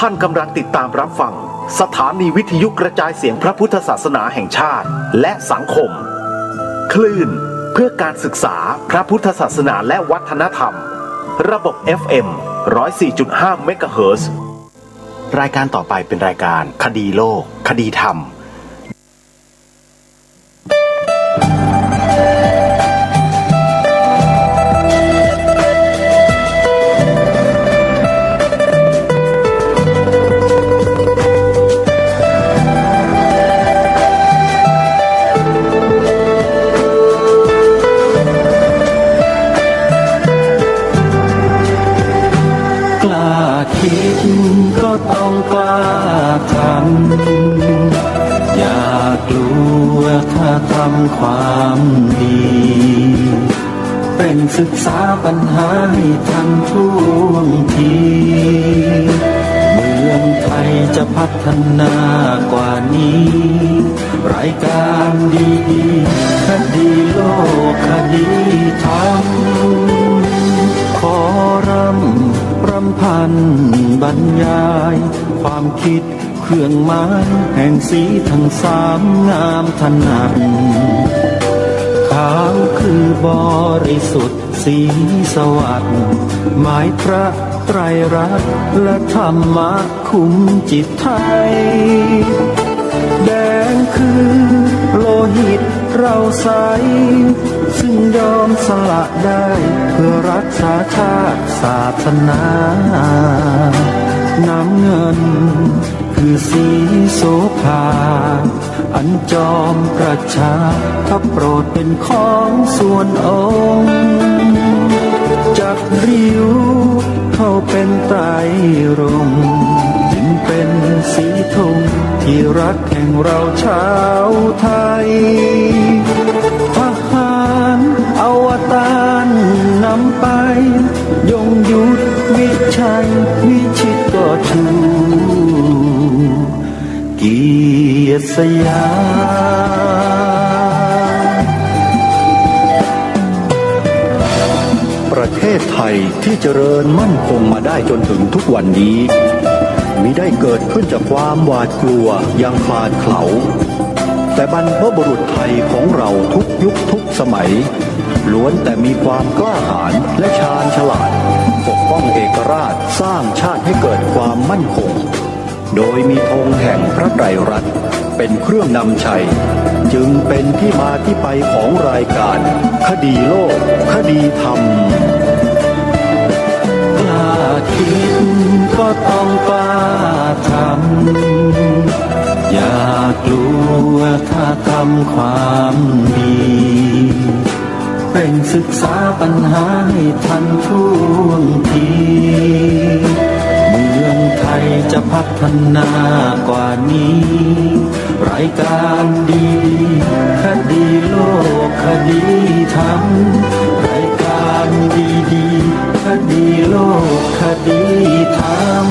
ท่านกำลังติดตามรับฟังสถานีวิทยุกระจายเสียงพระพุทธศาสนาแห่งชาติและสังคมคลื่นเพื่อการศึกษาพระพุทธศาสนาและวัฒนธรรมระบบ FM 104.5 เมกะเฮิรตซ์รายการต่อไปเป็นรายการคดีโลกคดีธรรมคิดก็ต้องกล้าทำอย่ากลัวถ้าทำความดีเป็นศึกษาปัญหาให้ทันท่วงทีเมืองไทยจะพัฒนากว่านี้รายการดีคดีโลกคดีธรรมขอรำพันบรรยายความคิดเครื่องหมายแห่งสีทั้งสามงามถนัดขาวคือบริสุทธิ์สีสวัสดิ์หมายพระไตรรัตน์และธรรมะคุ้มจิตไทยแดงคือโลหิตเราใสซึ่งยอมสละได้เพื่อรักษาชาติศาสนาน้ำเงินคือสีโสภาอันจอมประชาถ้าโปรดเป็นของส่วนองค์จากริ้วเข้าเป็นไตรรงค์จึงเป็นสีธงที่รักแห่งเราชาวไทยทหารอวตารนำไปยงยุทธวิชัยวิชิตก็ชูเกียรติสยามประเทศไทยที่เจริญมั่นคงมาได้จนถึงทุกวันนี้มิได้เกิดขึ้นจากความหวาดกลัวยังคลาดเขลาแต่บรรพบุรุษไทยของเราทุกยุคทุกสมัยล้วนแต่มีความกล้าหาญและชาญฉลาดปกป้องเอกราชสร้างชาติให้เกิดความมั่นคงโดยมีธงแห่งพระไตรรัตน์เป็นเครื่องนำชัยจึงเป็นที่มาที่ไปของรายการคดีโลกคดีธรรมกล้าคิดก็ต้องกล้าทำอย่ากลัวถ้าทำความดีเป็นศึกษาปัญหาให้ทันท่วงทีเมืองไทยจะพัฒนากว่านี้รายการดีคดีโลกคดีธรรมรายการดีคดีโลกคดีธรรม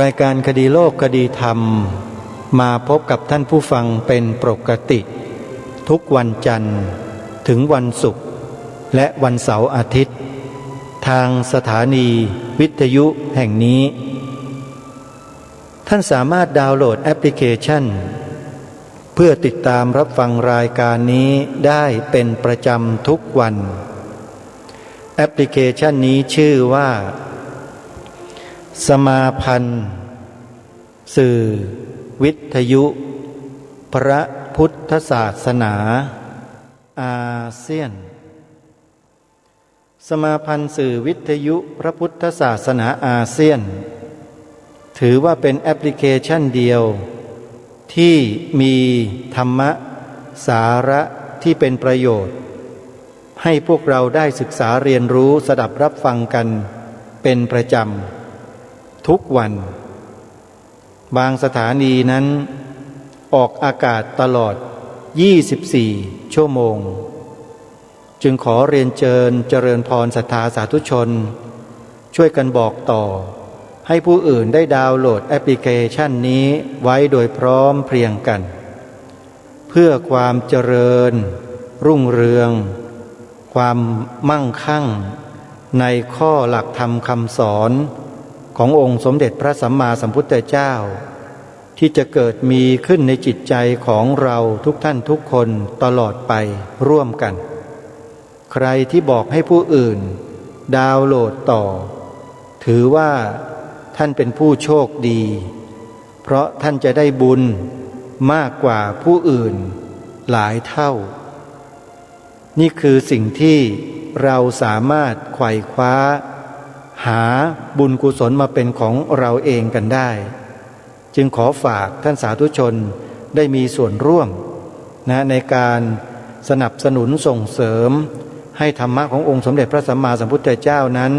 รายการคดีโลกคดีธรรมมาพบกับท่านผู้ฟังเป็นปกติทุกวันจันทร์ถึงวันศุกร์และวันเสาร์อาทิตย์ทางสถานีวิทยุแห่งนี้ท่านสามารถดาวน์โหลดแอปพลิเคชันเพื่อติดตามรับฟังรายการนี้ได้เป็นประจำทุกวันแอปพลิเคชันนี้ชื่อว่าสมาพันธ์สื่อวิทยุพระพุทธศาสนาอาเซียนสมาพันธ์สื่อวิทยุพระพุทธศาสนาอาเซียนถือว่าเป็นแอปพลิเคชันเดียวที่มีธรรมะสาระที่เป็นประโยชน์ให้พวกเราได้ศึกษาเรียนรู้สดับรับฟังกันเป็นประจำทุกวันบางสถานีนั้นออกอากาศตลอด24 ชั่วโมงจึงขอเรียนเจริญพรศรัทธาสาธุชนช่วยกันบอกต่อให้ผู้อื่นได้ดาวน์โหลดแอปพลิเคชันนี้ไว้โดยพร้อมเพรียงกันเพื่อความเจริญรุ่งเรืองความมั่งคั่งในข้อหลักธรรมคำสอนขององค์สมเด็จพระสัมมาสัมพุทธเจ้าที่จะเกิดมีขึ้นในจิตใจของเราทุกท่านทุกคนตลอดไปร่วมกันใครที่บอกให้ผู้อื่นดาวน์โหลดต่อถือว่าท่านเป็นผู้โชคดีเพราะท่านจะได้บุญมากกว่าผู้อื่นหลายเท่านี่คือสิ่งที่เราสามารถไขว่คว้าหาบุญกุศลมาเป็นของเราเองกันได้จึงขอฝากท่านสาธุชนได้มีส่วนร่วมในการสนับสนุนส่งเสริมให้ธรรมะขององค์สมเด็จพระสัมมาสัมพุทธเจ้านั้น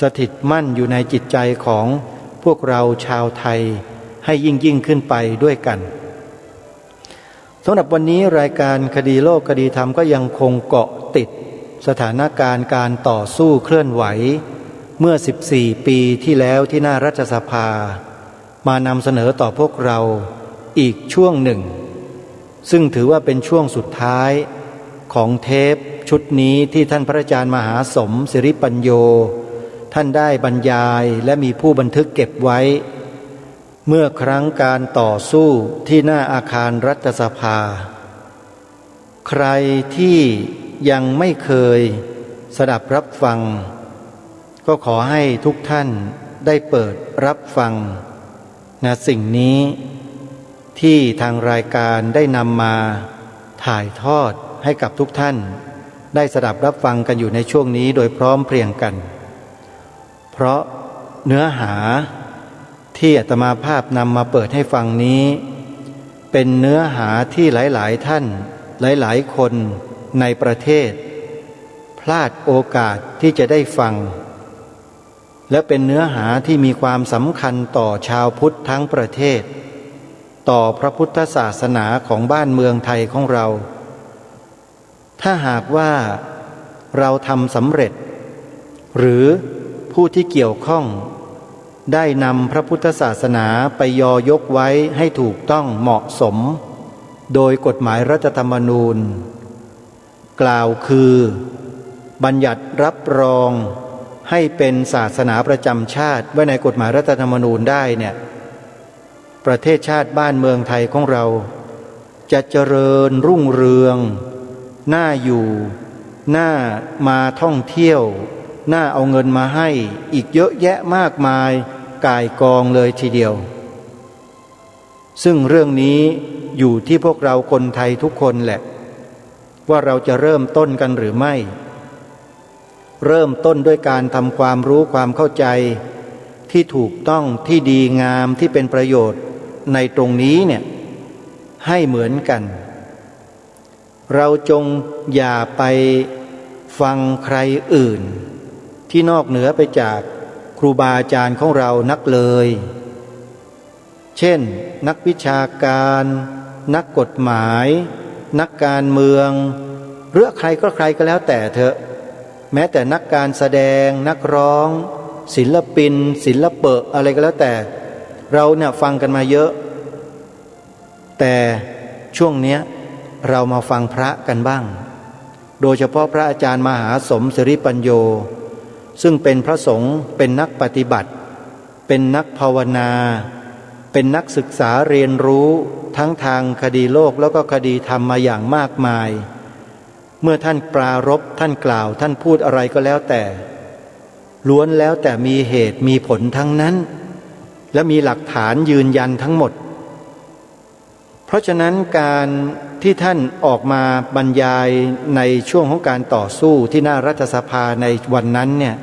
สถิตมั่นอยู่ในจิตใจของพวกเราชาวไทยให้ยิ่งขึ้นไปด้วยกันสำหรับวันนี้รายการคดีโลกคดีธรรมก็ยังคงเกาะติดสถานการณ์การต่อสู้เคลื่อนไหวเมื่อ14 ปีที่แล้วที่หน้ารัฐสภามานำเสนอต่อพวกเราอีกช่วงหนึ่งซึ่งถือว่าเป็นช่วงสุดท้ายของเทปชุดนี้ที่ท่านพระอาจารย์มหาสมศิริปัญโยท่านได้บรรยายและมีผู้บันทึกเก็บไว้เมื่อครั้งการต่อสู้ที่หน้าอาคารรัฐสภาใครที่ยังไม่เคยสดับรับฟังก็ขอให้ทุกท่านได้เปิดรับฟังสิ่งนี้ที่ทางรายการได้นำมาถ่ายทอดให้กับทุกท่านได้สดับรับฟังกันอยู่ในช่วงนี้โดยพร้อมเพรียงกันเพราะเนื้อหาที่อาตมาภาพนำมาเปิดให้ฟังนี้เป็นเนื้อหาที่หลายๆท่านหลายๆคนในประเทศพลาดโอกาสที่จะได้ฟังและเป็นเนื้อหาที่มีความสำคัญต่อชาวพุทธทั้งประเทศต่อพระพุทธศาสนาของบ้านเมืองไทยของเราถ้าหากว่าเราทำสำเร็จหรือผู้ที่เกี่ยวข้องได้นำพระพุทธศาสนาไปยกไว้ให้ถูกต้องเหมาะสมโดยกฎหมายรัฐธรรมนูญกล่าวคือบัญญัติรับรองให้เป็นศาสนาประจำชาติไว้ในกฎหมายรัฐธรรมนูญได้เนี่ยประเทศชาติบ้านเมืองไทยของเราจะเจริญรุ่งเรืองน่าอยู่น่ามาท่องเที่ยวน่าเอาเงินมาให้อีกเยอะแยะมากมายก่ายกองเลยทีเดียวซึ่งเรื่องนี้อยู่ที่พวกเราคนไทยทุกคนแหละว่าเราจะเริ่มต้นกันหรือไม่เริ่มต้นด้วยการทำความรู้ความเข้าใจที่ถูกต้องที่ดีงามที่เป็นประโยชน์ในตรงนี้เนี่ยให้เหมือนกันเราจงอย่าไปฟังใครอื่นที่นอกเหนือไปจากครูบาอาจารย์ของเรานักเลยเช่นนักวิชาการนักกฎหมายนักการเมืองหรือใครก็แล้วแต่เถอะแม้แต่นักการแสดงนักร้องศิลปินศิลปะอะไรก็แล้วแต่ เราเนี่ยฟังกันมาเยอะแต่ช่วงเนี้ยเรามาฟังพระกันบ้างโดยเฉพาะพระอาจารย์มหาสมศิริปัญโยซึ่งเป็นพระสงฆ์เป็นนักปฏิบัติเป็นนักภาวนาเป็นนักศึกษาเรียนรู้ทั้งทางคดีโลกแล้วก็คดีธรรมมาอย่างมากมายเมื่อท่านปรารภท่านกล่าวท่านพูดอะไรก็แล้วแต่ล้วนแล้วแต่มีเหตุมีผลทั้งนั้นและมีหลักฐานยืนยันทั้งหมดเพราะฉะนั้นการที่ท่านออกมาบรรยายในช่วงของการต่อสู้ที่หน้ารัฐสภาในวันนั้นเนี่ย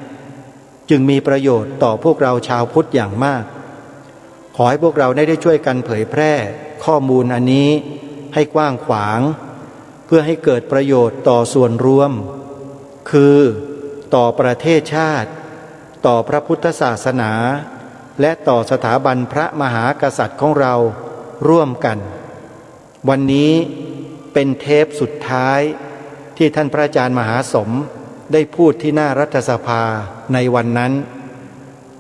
จึงมีประโยชน์ต่อพวกเราชาวพุทธอย่างมากขอให้พวกเราได้ช่วยกันเผยแพร่ข้อมูลอันนี้ให้กว้างขวางเพื่อให้เกิดประโยชน์ต่อส่วนรวมคือต่อประเทศชาติต่อพระพุทธศาสนาและต่อสถาบันพระมหากษัตริย์ของเราร่วมกันวันนี้เป็นเทปสุดท้ายที่ท่านพระอาจารย์มหาสมได้พูดที่หน้ารัฐสภาในวันนั้น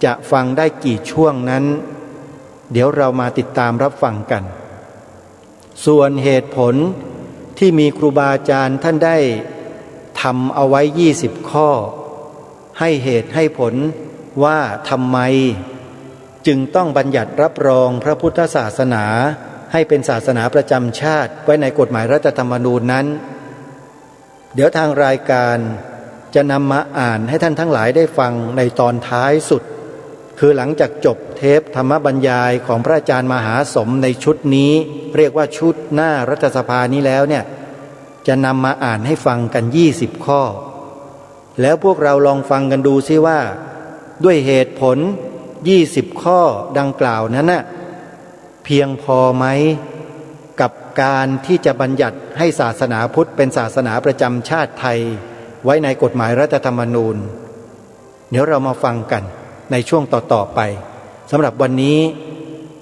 จะฟังได้กี่ช่วงนั้นเดี๋ยวเรามาติดตามรับฟังกันส่วนเหตุผลที่มีครูบาอาจารย์ท่านได้ทำเอาไว้20 ข้อให้เหตุให้ผลว่าทำไมจึงต้องบัญญัติรับรองพระพุทธศาสนาให้เป็นศาสนาประจำชาติไว้ในกฎหมายรัฐธรรมนูญนั้นเดี๋ยวทางรายการจะนำมาอ่านให้ท่านทั้งหลายได้ฟังในตอนท้ายสุดคือหลังจากจบเทปธรรมบรรยายของพระอาจารย์มหาสมในชุดนี้เรียกว่าชุดหน้ารัฐสภานี้แล้วเนี่ยจะนำมาอ่านให้ฟังกัน20 ข้อแล้วพวกเราลองฟังกันดูซิว่าด้วยเหตุผล20 ข้อดังกล่าวนั้นน่ะเพียงพอไหมกับการที่จะบัญญัติให้ศาสนาพุทธเป็นศาสนาประจำชาติไทยไว้ในกฎหมายรัฐธรรมนูญเดี๋ยวเรามาฟังกันในช่วงต่อๆไปสำหรับวันนี้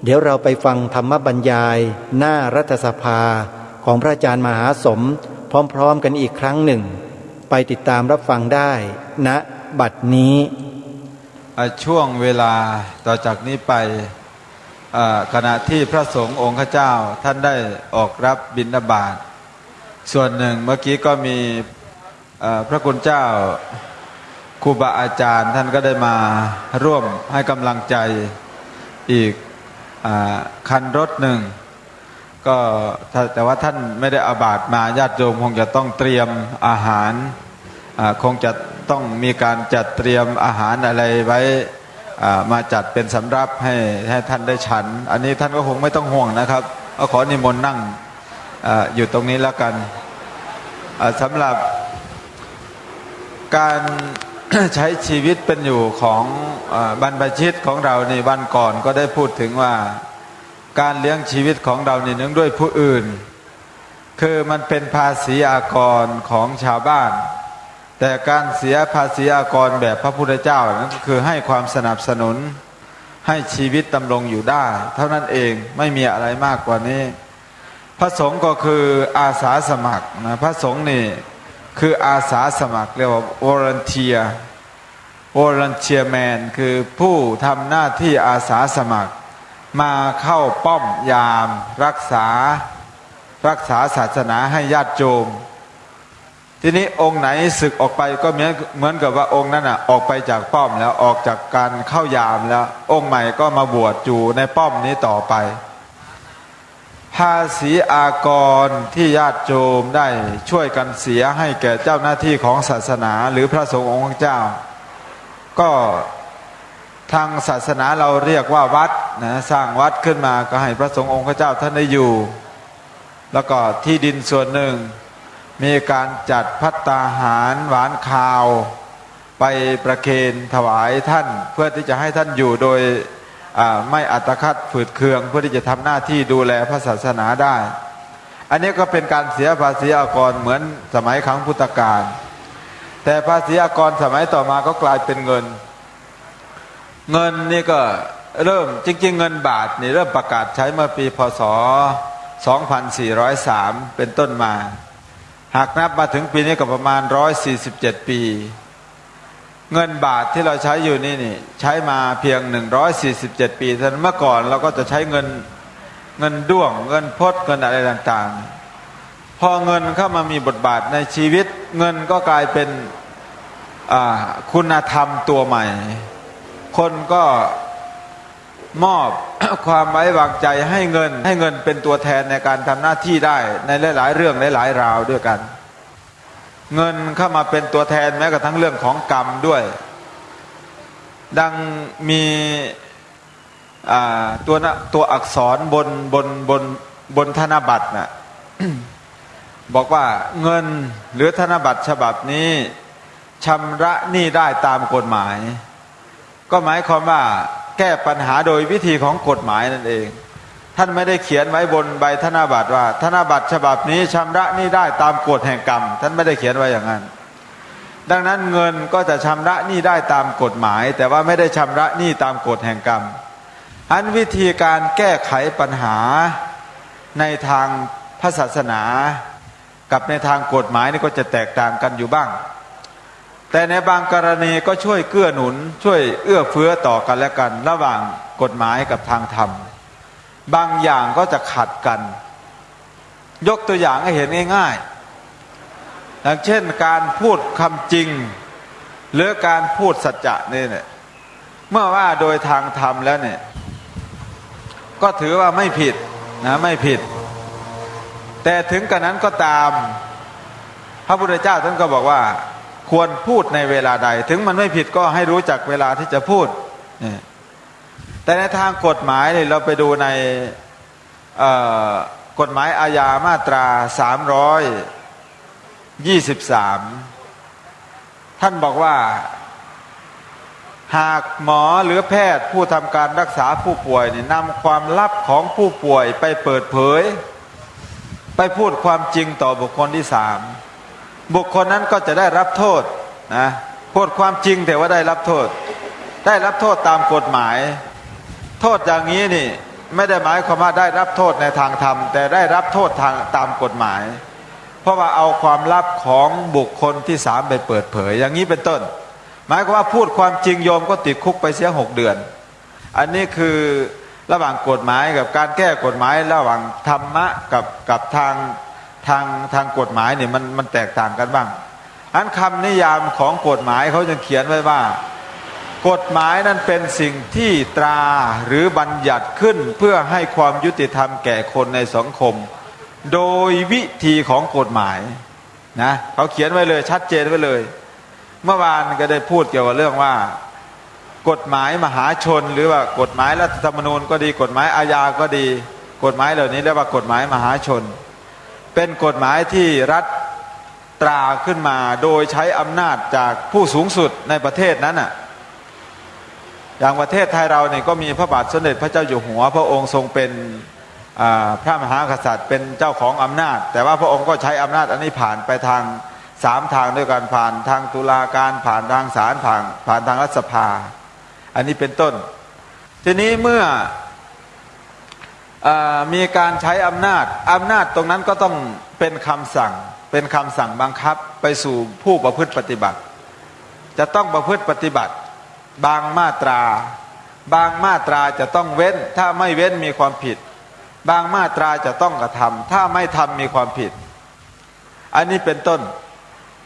เดี๋ยวเราไปฟังธรรมบรรยายหน้ารัฐสภาของพระอาจารย์มหาสมพร้อมๆกันอีกครั้งหนึ่งไปติดตามรับฟังได้ณบัดนี้ช่วงเวลาต่อจากนี้ไปขณะที่พระสงฆ์องค์ข้าเจ้าท่านได้ออกรับบิณฑบาตส่วนหนึ่งเมื่อกี้ก็มีพระคุณเจ้าครูบาอาจารย์ท่านก็ได้มาร่วมให้กำลังใจอีกคันรถหนึ่งก็แต่ว่าท่านไม่ได้อาบัติมาญาติโยมคงจะต้องเตรียมอาหารคงจะต้องมีการจัดเตรียมอาหารอะไรไว้มาจัดเป็นสำรับให้ท่านได้ฉันอันนี้ท่านก็คงไม่ต้องห่วงนะครับก็ขอนิมนต์นั่งอยู่ตรงนี้แล้วกันสำหรับการ ใช้ชีวิตเป็นอยู่ของบรรพชิตของเราในวันก่อนก็ได้พูดถึงว่าการเลี้ยงชีวิตของเรานี่เนื่องด้วยผู้อื่นคือมันเป็นภาษีอากรของชาวบ้านแต่การเสียภาษีอากรแบบพระพุทธเจ้านั้นก็คือให้ความสนับสนุนให้ชีวิตดำรงอยู่ได้เท่านั้นเองไม่มีอะไรมากกว่านี้พระสงฆ์ก็คืออาสาสมัครนะพระสงฆ์นี่คืออาสาสมัครเรียกว่า volunteer man คือผู้ทำหน้าที่อาสาสมัครมาเข้าป้อมยามรักษาศาสนาให้ญาติโยมทีนี้องค์ไหนศึกออกไปก็เหมือนกับว่าองค์นั้นออกไปจากป้อมแล้วออกจากการเข้ายามแล้วองค์ใหม่ก็มาบวชอยู่ในป้อมนี้ต่อไปภาษีอากรที่ญาติโยมได้ช่วยกันเสียให้แก่เจ้าหน้าที่ของศาสนาหรือพระสงฆ์องค์เจ้าก็ทางศาสนาเราเรียกว่าวัดนะสร้างวัดขึ้นมาก็ให้พระสงฆ์องค์เจ้าท่านได้อยู่แล้วก็ที่ดินส่วนหนึ่งมีการจัดภัตตาหารหวานคาวไปประเคนถวายท่านเพื่อที่จะให้ท่านอยู่โดยไม่อัตคัดฝืดเคืองเพื่อที่จะทำหน้าที่ดูแลพระศาสนาได้อันนี้ก็เป็นการเสียภาษีอากรเหมือนสมัยครั้งพุทธกาลแต่ภาษีอากรสมัยต่อมาก็กลายเป็นเงินนี่ก็เริ่มจริงๆเงินบาทนี่เริ่มประกาศใช้เมื่อปีพ.ศ. 2403เป็นต้นมาหากนับมาถึงปีนี้ก็ประมาณ147 ปี เงินบาทที่เราใช้อยู่นี่ใช้มาเพียง147 ปีเท่านั้นเมื่อก่อนเราก็จะใช้เงินด้วงเงินพดเงินอะไรต่างๆพอเงินเข้ามามีบทบาทในชีวิตเงินก็กลายเป็นคุณธรรมตัวใหม่คนก็มอบ ความไว้วางใจให้เงินเป็นตัวแทนในการทำหน้าที่ได้ในหลายๆเรื่องหลายๆราวด้วยกันเงินเข้ามาเป็นตัวแทนแม้กระทั่งเรื่องของกรรมด้วยดังมีตัวอักษรบนธนบัตรน่ะ บอกว่าเงินหรือธนบัตรฉบับนี้ชำระหนี้ได้ตามกฎหมายก็หมายความว่าแก้ปัญหาโดยวิธีของกฎหมายนั่นเองท่านไม่ได้เขียนไว้บนใบธนบัตรว่าธนบัตรฉบับนี้ชำระหนี้ได้ตามกฎแห่งกรรมท่านไม่ได้เขียนไว้อย่างนั้นดังนั้นเงินก็จะชำระหนี้ได้ตามกฎหมายแต่ว่าไม่ได้ชำระหนี้ตามกฎแห่งกรรมอันวิธีการแก้ไขปัญหาในทางพระศาสนากับในทางกฎหมายนี่ก็จะแตกต่างกันอยู่บ้างแต่ในบางกรณีก็ช่วยเกื้อหนุนช่วยเอื้อเฟื้อต่อกันและกันระหว่างกฎหมายกับทางธรรมบางอย่างก็จะขัดกันยกตัวอย่างให้เห็นง่ายๆอย่างเช่นการพูดคำจริงหรือการพูดสัจจะนี่เนี่ยเมื่อว่าโดยทางธรรมแล้วเนี่ยก็ถือว่าไม่ผิดนะไม่ผิดแต่ถึงกระนั้นก็ตามพระพุทธเจ้าท่านก็บอกว่าควรพูดในเวลาใดถึงมันไม่ผิดก็ให้รู้จักเวลาที่จะพูดแต่ในทางกฎหมายเราไปดูในกฎหมายอาญามาตรา323ท่านบอกว่าหากหมอหรือแพทย์ผู้ทำการรักษาผู้ป่วยนำความลับของผู้ป่วยไปเปิดเผยไปพูดความจริงต่อบุคคลที่3บุคคลนั้นก็จะได้รับโทษนะพูดความจริงแต่ว่าได้รับโทษตามกฎหมายโทษอย่างนี้นี่ไม่ได้หมายความว่าได้รับโทษในทางธรรมแต่ได้รับโทษตามกฎหมายเพราะว่าเอาความลับของบุคคลที่3ไปเปิดเผยอย่างนี้เป็นต้นหมายความว่าพูดความจริงโยมก็ติดคุกไปเสีย6 เดือนอันนี้คือระหว่างกฎหมายกับการแก้กฎหมายระหว่างธรรมะกับทางกฎหมายเนี่ยมันแตกต่างกันบ้างอันคำนิยามของกฎหมายเขาจะเขียนไว้ว่ากฎหมายนั้นเป็นสิ่งที่ตราหรือบัญญัติขึ้นเพื่อให้ความยุติธรรมแก่คนในสังคมโดยวิธีของกฎหมายนะเขาเขียนไว้เลยชัดเจนไว้เลยเมื่อวานก็ได้พูดเกี่ยวกับเรื่องว่ากฎหมายมหาชนหรือว่ากฎหมายรัฐธรรมนูญก็ดีกฎหมายอาญาก็ดีกฎหมายเหล่านี้เรียกว่ากฎหมายมหาชนเป็นกฎหมายที่รัฐตราขึ้นมาโดยใช้อำนาจจากผู้สูงสุดในประเทศนั้นน่ะอย่างประเทศไทยเราเนี่ยก็มีพระบาทสมเด็จพระเจ้าอยู่หัวพระองค์ทรงเป็นพระมหากษัตริย์เป็นเจ้าของอำนาจแต่ว่าพระองค์ก็ใช้อำนาจอันนี้ผ่านไปทาง3 ทางด้วยกันผ่านทางตุลาการผ่านทางศาลผ่านทางรัฐสภาอันนี้เป็นต้นทีนี้เมื่อมีการใช้อำนาจตรงนั้นก็ต้องเป็นคำสั่งบังคับไปสู่ผู้ประพฤติปฏิบัติจะต้องประพฤติปฏิบัติบางมาตราจะต้องเว้นถ้าไม่เว้นมีความผิดบางมาตราจะต้องกระทำถ้าไม่ทำมีความผิดอันนี้เป็นต้น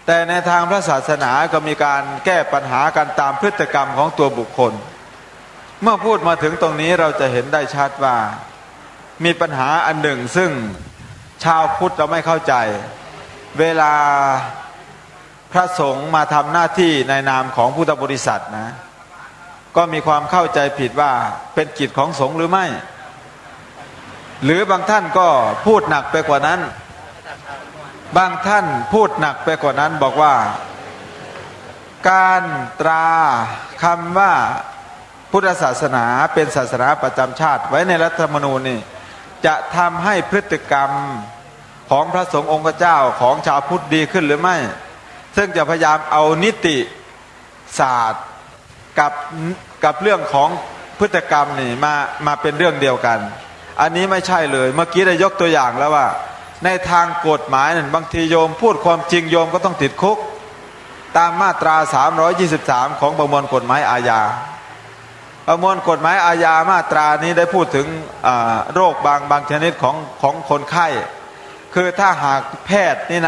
แต่ในทางพระศาสนาก็มีการแก้ปัญหากันตามพฤติกรรมของตัวบุคคลเมื่อพูดมาถึงตรงนี้เราจะเห็นได้ชัดว่ามีปัญหาอันหนึ่งซึ่งชาวพุทธเราไม่เข้าใจเวลาพระสงฆ์มาทำหน้าที่ในนามของพุทธบริษัทนะก็มีความเข้าใจผิดว่าเป็นกิจของสงฆ์หรือไม่หรือบางท่านก็พูดหนักไปกว่านั้นบางท่านพูดหนักไปกว่านั้นบอกว่าการตราคำว่าพุทธศาสนาเป็นศาสนาประจำชาติไว้ในรัฐธรรมนูญนี่จะทำให้พฤติกรรมของพระสงฆ์องค์เจ้าของชาวพุทธดีขึ้นหรือไม่ซึ่งจะพยายามเอานิติศาสตร์กับเรื่องของพฤติกรรมนี่มาเป็นเรื่องเดียวกันอันนี้ไม่ใช่เลยเมื่อกี้ได้ยกตัวอย่างแล้วว่าในทางกฎหมายนั่นบางทีโยมพูดความจริงโยมก็ต้องติดคุก ตามมาตรา323ของประมวลกฎหมายอาญาประมวลกฎหมายอาญามาตรานี้ได้พูดถึงโรคบางชนิดของคนไข้คือถ้าหากแพทย์นี่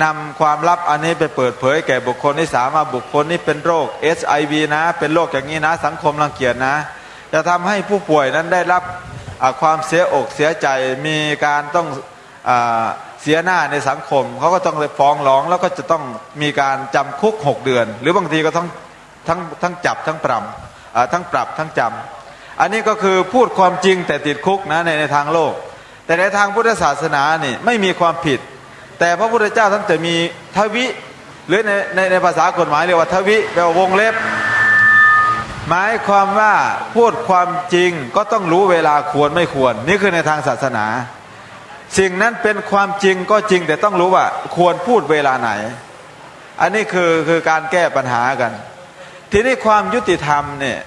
นำความลับอันนี้ไปเปิดเผยแก่บุคคลที่สามารถบุคคลนี้เป็นโรค HIV นะเป็นโรคอย่างนี้นะสังคมรังเกียจนะจะทำให้ผู้ป่วยนั้นได้รับความเสียอกเสียใจมีการต้องเสียหน้าในสังคมเขาก็ต้องเลยฟ้องร้องแล้วก็จะต้องมีการจำคุก6 เดือนหรือบางทีก็ทั้งจับทั้งปรับทั้งจำอันนี้ก็คือพูดความจริงแต่ติดคุกนะในทางโลกแต่ในทางพุทธศาสนานี่ไม่มีความผิดแต่พระพุทธเจ้าท่านจะมีทวิหรือในภาษากฎหมายเรียกว่าทวิแปลว่าวงเล็บหมายความว่าพูดความจริงก็ต้องรู้เวลาควรไม่ควรนี่คือในทางศาสนาสิ่งนั้นเป็นความจริงก็จริงแต่ต้องรู้ว่าควรพูดเวลาไหนอันนี้คือการแก้ปัญหากันทีนี้ความยุติธรรมเนี่ย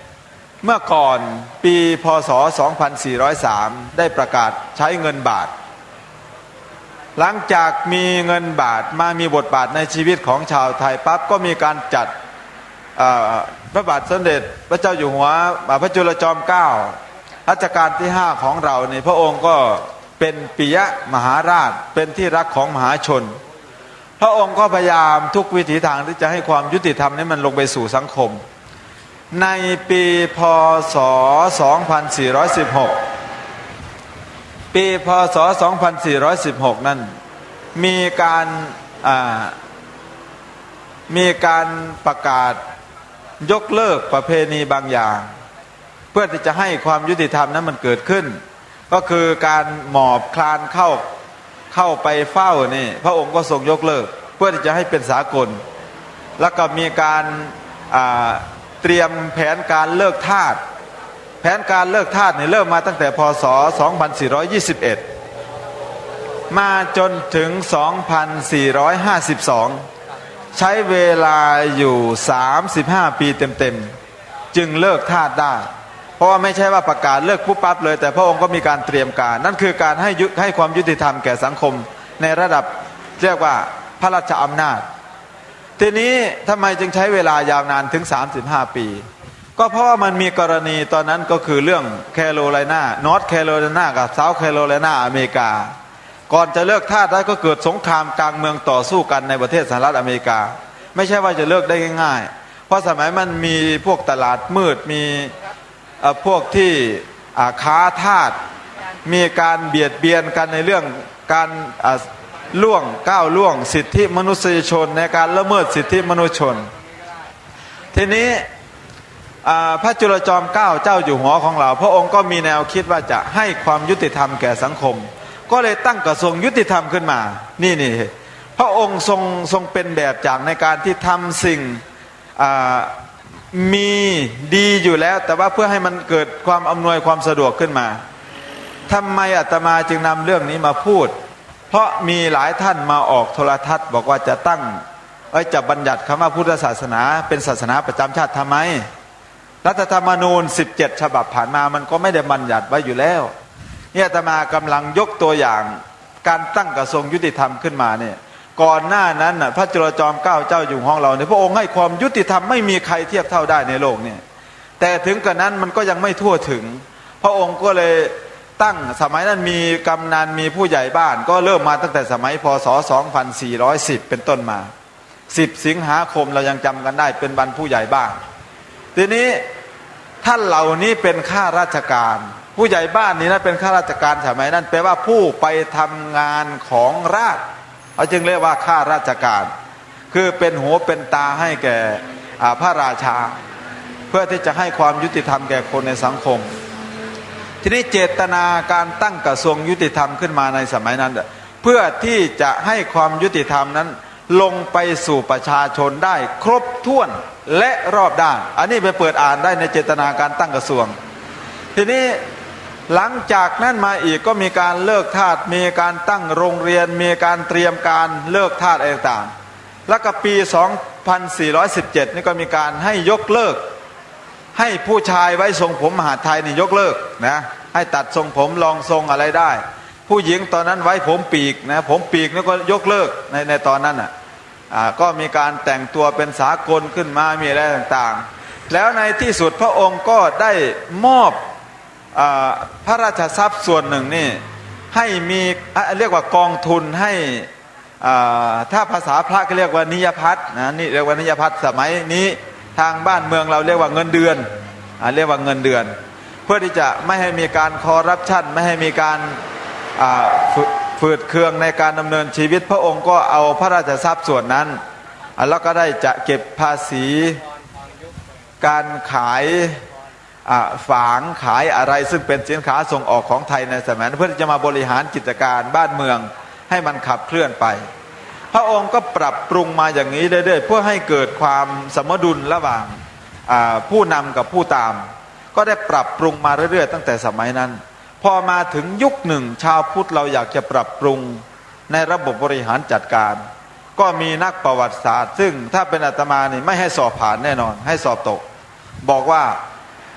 เมื่อก่อนปีพ.ศ. 2403ได้ประกาศใช้เงินบาทหลังจากมีเงินบาทมามีบทบาทในชีวิตของชาวไทยปั๊บก็มีการจัดพระบาทสมเด็จพระเจ้าอยู่หัวพระจุลจอมเกล้ารัชกาลที่5ของเราเนี่ยพระองค์ก็เป็นปิยมหาราชเป็นที่รักของมหาชนพระองค์ก็พยายามทุกวิถีทางที่จะให้ความยุติธรรมนี้มันลงไปสู่สังคมในปีพ.ศ. 2416ปีพ.ศ. 2416นั้นมีการประกาศยกเลิกประเพณีบางอย่างเพื่อที่จะให้ความยุติธรรมนั้นมันเกิดขึ้นก็คือการหมอบคลานเข้าไปเฝ้านี่พระองค์ก็ทรงยกเลิกเพื่อที่จะให้เป็นสากลแล้วก็มีการเตรียมแผนการเลิกทาสแผนการเลิกทาสนี่เริ่มมาตั้งแต่พ.ศ. 2421มาจนถึง 2452ใช้เวลาอยู่35 ปีเต็มๆจึงเลิกทาสได้เพราะว่าไม่ใช่ว่าประกาศเลิกปุ๊บปั๊บเลยแต่พระองค์ก็มีการเตรียมการนั่นคือการให้ความยุติธรรมแก่สังคมในระดับเรียกว่าพระราชอำนาจทีนี้ทำไมจึงใช้เวลายาวนานถึง35 ปีก็เพราะว่ามันมีกรณีตอนนั้นก็คือเรื่องแคโรไลนานอร์ทแคโรไลนากับเซาท์แคโรไลนาอเมริกาก่อนจะเลิกทาสได้ก็เกิดสงครามกลางเมืองต่อสู้กันในประเทศสหรัฐอเมริกาไม่ใช่ว่าจะเลิกได้ง่ายๆเพราะสมัยมันมีพวกตลาดมืดมีพวกที่ค้าทาสมีการเบียดเบียนกันในเรื่องการก้าวล่วงสิทธิมนุษยชนในการละเมิดสิทธิมนุษยชนทีนี้พระจุลจอมเกล้าเจ้าอยู่หัวของเราพระองค์ก็มีแนวคิดว่าจะให้ความยุติธรรมแก่สังคมก็เลยตั้งกระทรวงยุติธรรมขึ้นมานี่พระองค์ทรงเป็นแบบอย่างในการที่ทำสิ่งมีดีอยู่แล้วแต่ว่าเพื่อให้มันเกิดความอำนวยความสะดวกขึ้นมาทำไมอาตมาจึงนำเรื่องนี้มาพูดเพราะมีหลายท่านมาออกโทรทัศน์บอกว่าจะบัญญัติคำว่าพุทธศาสนาเป็นศาสนาประจำชาติทำไมรัฐธรรมนูญ17 ฉบับผ่านมามันก็ไม่ได้บัญญัติไว้อยู่แล้วเนี่ยอาตมากำลังยกตัวอย่างการตั้งกระทรวงยุติธรรมขึ้นมาเนี่ยก่อนหน้านั้นพระจุลจอมเกล้าเจ้าอยู่หัวเราเนี่ยพระองค์ให้ความยุติธรรมไม่มีใครเทียบเท่าได้ในโลกเนี่ยแต่ถึงกระนั้นมันก็ยังไม่ทั่วถึงพระองค์ก็เลยตั้งสมัยนั้นมีกำนันมีผู้ใหญ่บ้านก็เริ่มมาตั้งแต่สมัยพ.ศ. 2410เป็นต้นมา10 สิงหาคมเรายังจำกันได้เป็นวันผู้ใหญ่บ้านทีนี้ท่านเหล่านี้เป็นข้าราชการผู้ใหญ่บ้านนี้นะเป็นข้าราชการสมัยนั้นแปลว่าผู้ไปทำงานของราชเขาจึงเรียกว่าข้าราชการคือเป็นหูเป็นตาให้แก่พระราชาเพื่อที่จะให้ความยุติธรรมแก่คนในสังคมทีนี้เจตนาการตั้งกระทรวงยุติธรรมขึ้นมาในสมัยนั้นเพื่อที่จะให้ความยุติธรรมนั้นลงไปสู่ประชาชนได้ครบถ้วนและรอบด้านอันนี้ไปเปิดอ่านได้ในเจตนาการตั้งกระทรวงทีนี้หลังจากนั้นมาอีกก็มีการเลิกทาสมีการตั้งโรงเรียนมีการเตรียมการเลิกทาสอะไรต่างๆแล้วก็ปี 2417 นี่ก็มีการให้ยกเลิกให้ผู้ชายไว้ทรงผมมหาไทยนี่ยกเลิกนะให้ตัดทรงผมรองทรงอะไรได้ผู้หญิงตอนนั้นไว้ผมปีกนะผมปีกนี่ก็ยกเลิกในตอนนั้น ก็มีการแต่งตัวเป็นสากลขึ้นมามีอะไรต่างๆแล้วในที่สุดพระองค์ก็ได้มอบพระราชทรัพย์ส่วนหนึ่งนี่ให้มีเรียกว่ากองทุนให้ถ้าภาษาพระก็เรียกว่านิยพัฒน์นะนี่เรียกว่านิยพัฒน์สมัยนี้ทางบ้านเมืองเราเรียกว่าเงินเดือนเรียกว่าเงินเดือนเพื่อที่จะไม่ให้มีการคอร์รัปชันไม่ให้มีการฝืดเคืองในการดำเนินชีวิตพระองค์ก็เอาพระราชทรัพย์ส่วนนั้นแล้วก็ได้จะเก็บภาษีการขายฝางขายอะไรซึ่งเป็นสินค้าส่งออกของไทยในสมัยนั้นเพื่อที่จะมาบริหารกิจการบ้านเมืองให้มันขับเคลื่อนไปพระองค์ก็ปรับปรุงมาอย่างนี้เรื่อยๆเพื่อให้เกิดความสมดุลระหว่างผู้นำกับผู้ตามก็ได้ปรับปรุงมาเรื่อยๆตั้งแต่สมัยนั้นพอมาถึงยุคหนึ่งชาวพุทธเราอยากจะปรับปรุงในระบบบริหารจัดการก็มีนักประวัติศาสตร์ซึ่งถ้าเป็นอาตมานี่ไม่ให้สอบผ่านแน่นอนให้สอบตกบอกว่า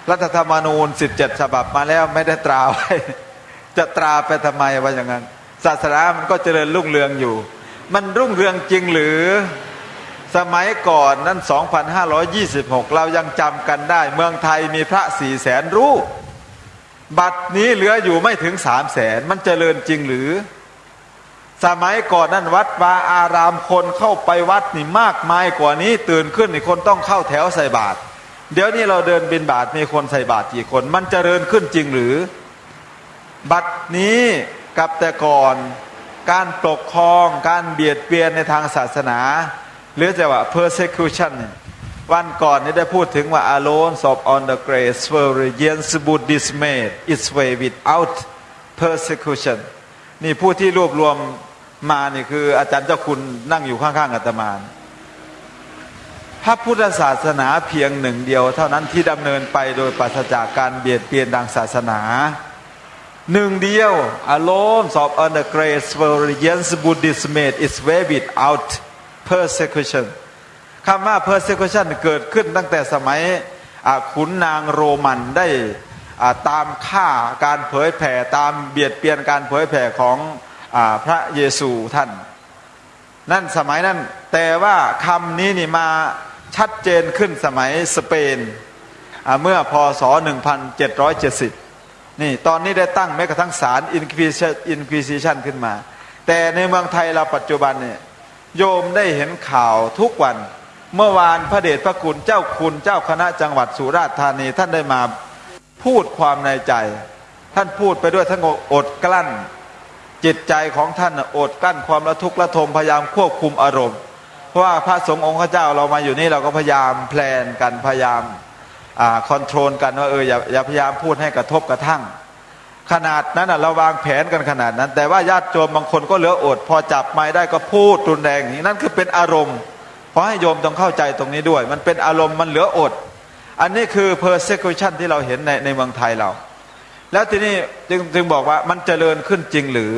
รัฐธรรมนูญ17ฉบับมาแล้วไม่ได้ตราไว้จะตราไปทำไมว่าอย่างนั้นศาสนามันก็เจริญรุ่งเรืองอยู่มันรุ่งเรืองจริงหรือสมัยก่อนนั้น2526เรายังจำกันได้เมืองไทยมีพระ400,000 รูปบัดนี้เหลืออยู่ไม่ถึง300,000มันเจริญจริงหรือสมัยก่อนนั้นวัดวาอารามคนเข้าไปวัดนี่มากมายกว่านี้ตื่นขึ้นนี่คนต้องเข้าแถวใส่บาตรเดี๋ยวนี้เราเดินบิณฑบาตมีคนใส่บาตรกี่คนมันเจริญขึ้นจริงหรือบัดนี้กับแต่ก่อนการปกครองการเบียดเบียนในทางศาสนาหรือจะว่า persecution วันก่อนนี้ได้พูดถึงว่า alone of on the grace Swarujians Buddhist made its way without persecution นี่ผู้ที่รวบรวมมานี่คืออาจารย์เจ้าคุณนั่งอยู่ข้างๆอาตมาพระพุทธศาสนาเพียงหนึ่งเดียวเท่านั้นที่ดำเนินไปโดยปราศจากการเบียดเบียนทางศาสนาหนึ่งเดียว alone of on the grace Swarujians Buddhist made its way without persecution คำว่า persecution เกิดขึ้นตั้งแต่สมัยขุนนางโรมันได้ตามฆ่าการเผยแผ่ตามเบียดเบียนการเผยแผ่ของพระเยซูท่านนั่นสมัยนั้นแต่ว่าคำนี้นี่มาชัดเจนขึ้นสมัยสเปนเมื่อพศ1770นี่ตอนนี้ได้ตั้งแม้กระทั่งศาล Inquisition ขึ้นมาแต่ในเมืองไทยเราปัจจุบันเนี่ยโยมได้เห็นข่าวทุกวันเมื่อวานพระเดชพระคุณเจ้าคณะจังหวัดสุราษฎร์ธานีท่านได้มาพูดความในใจท่านพูดไปด้วยท่านอดกลั้นจิตใจของท่านอดกลั้นความระทุกข์ระทมพยายามควบคุมอารมณ์เพราะว่าพระสงฆ์องค์เจ้าเรามาอยู่นี่เราก็พยายามแพลนกันพยายามคอนโทรลกันว่าอย่าพยายามพูดให้กระทบกระทั่งขนาดนั้นเราวางแผนกันขนาดนั้นแต่ว่าญาติโยมบางคนก็เหลืออดพอจับไม้ได้ก็พูดรุนแรงอย่างนี้นั่นคือเป็นอารมณ์ขอให้โยมต้องเข้าใจตรงนี้ด้วยมันเป็นอารมณ์มันเหลืออดอันนี้คือ persecution ที่เราเห็นในเมืองไทยเราแล้วทีนี้จึงบอกว่ามันเจริญขึ้นจริงหรือ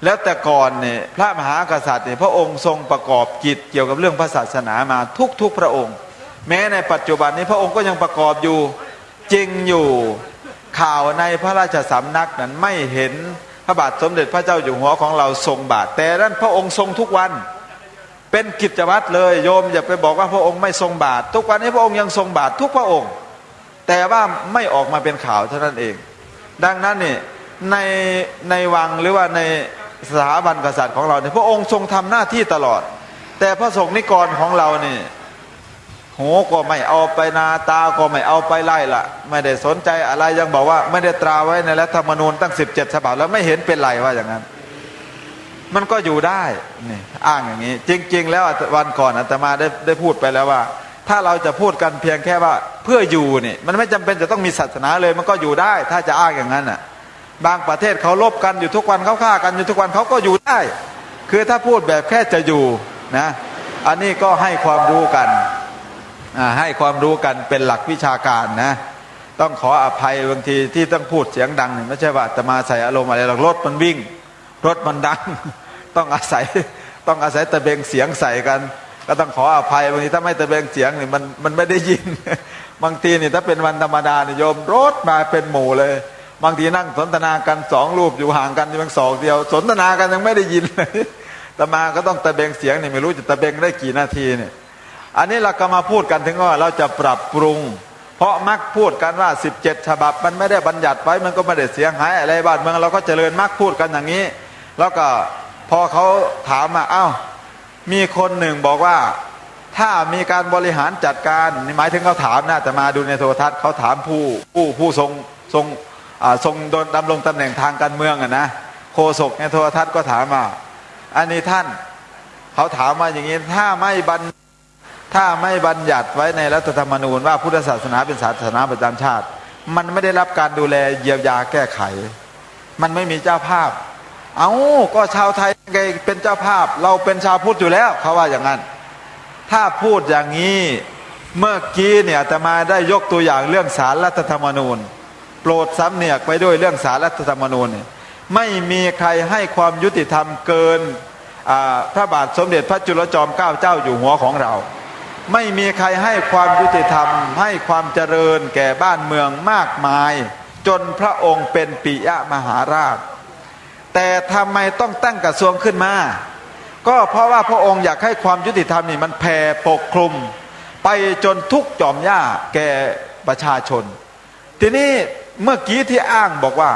แล้วแต่ก่อนเนี่ยพระมหากษัตริย์เนี่ยพระองค์ทรงประกอบกิจเกี่ยวกับเรื่องพระศาสนามาทุกพระองค์แม้ในปัจจุบันนี้พระองค์ก็ยังประกอบอยู่จริงอยู่ข่าวในพระราชสำนักนั้นไม่เห็นพระบาทสมเด็จพระเจ้าอยู่หัวของเราทรงบาตรแต่นั้นพระองค์ทรงทุกวันเป็นกิจวัตรเลยโยมอย่าไปบอกว่าพระองค์ไม่ทรงบาตรทุกวันนี้พระองค์ยังทรงบาตรทุกพระองค์แต่ว่าไม่ออกมาเป็นข่าวเท่านั้นเองดังนั้นนี่ในวังหรือว่าในสถาบันกษัตริย์ของเราเนี่ยพระองค์ทรงทำหน้าที่ตลอดแต่พระสงฆ์นิกรของเรานี่หูก็ไม่เอาไปนาตาก็ไม่เอาไปไล่ละไม่ได้สนใจอะไรยังบอกว่าไม่ได้ตราไว้ในรัฐธรรมนูญตั้ง17ฉบับแล้วไม่เห็นเป็นไรว่าอย่างนั้นมันก็อยู่ได้นี่อ้างอย่างนี้จริงๆแล้ววันก่อนอาตมาได้พูดไปแล้วว่าถ้าเราจะพูดกันเพียงแค่ว่าเพื่ออยู่นี่มันไม่จำเป็นจะต้องมีศาสนาเลยมันก็อยู่ได้ถ้าจะอ้างอย่างนั้นอ่ะบางประเทศเขาลบกันอยู่ทุกวันเขาฆ่ากันอยู่ทุกวันเขาก็อยู่ได้คือถ้าพูดแบบแค่จะอยู่นะอันนี้ก็ให้ความรู้กันให้ความรู้กันเป็นหลักวิชาการนะต้องขออภัยบางทีที่ต้องพูดเสียงดังไม่ใช่ว่าจะมาใส่อารมณ์อะไรหรอกรถมันวิ่งรถมันดังต้องอาศัยตะเบงเสียงใส่กันก็ต้องขออภัยบางทีถ้าไม่ตะเบงเสียงนี่มันไม่ได้ยินบางทีนี่ถ้าเป็นวันธรรมดาเนี่ยโยมรถมาเป็นหมู่เลยบางทีนั่งสนทนากัน2 รูปอยู่ห่างกันเพียงศอกเดียวสนทนากันยังไม่ได้ยินเลยแ อาตมาก็ต้องตะเบงเสียงนี่ไม่รู้จะตะเบงได้กี่นาทีเนี่ยอันนี้เราก็มาพูดกันถึงว่าเราจะปรับปรุงเพราะมักพูดกันว่า17ฉบับมันไม่ได้บัญญัติไว้มันก็ไม่ได้เสียหายอะไรบ้านเมืองเราก็เจริญมักพูดกันอย่างนี้แล้วก็พอเขาถามมามีคนหนึ่งบอกว่าถ้ามีการบริหารจัดการนี่หมายถึงเขาถามนะแต่มาดูในโทรทัศน์เขาถามผู้ทรงดำรงตำแหน่งทางการเมืองนะโฆษกในโทรทัศน์ก็ถามว่าอันนี้ท่านเขาถามมาอย่างนี้ถ้าไม่บัญญัติไว้ในรัฐธรรมนูญว่าพุทธศาสนาเป็นศาสนาประจำชาติมันไม่ได้รับการดูแลเยียวยาแก้ไขมันไม่มีเจ้าภาพก็ชาวไทยเป็นเจ้าภาพเราเป็นชาวพุทธอยู่แล้วเขาว่าอย่างนั้นถ้าพูดอย่างนี้เมื่อกี้เนี่ยอาตมาได้ยกตัวอย่างเรื่องศาลรัฐธรรมนูญโปรดสำเนียกไปด้วยเรื่องศาลรัฐธรรมนูญเนี่ยไม่มีใครให้ความยุติธรรมเกินพระบาทสมเด็จพระจุลจอมเกล้าเจ้าอยู่หัวของเราไม่มีใครให้ความยุติธรรมให้ความเจริญแก่บ้านเมืองมากมายจนพระองค์เป็นปิยมหาราชแต่ทำไมต้องตั้งกระทรวงขึ้นมาก็เพราะว่าพระองค์อยากให้ความยุติธรรมนี่มันแผ่ปกคลุมไปจนทุกจอมหญ้าแก่ประชาชนทีนี้เมื่อกี้ที่อ้างบอกว่า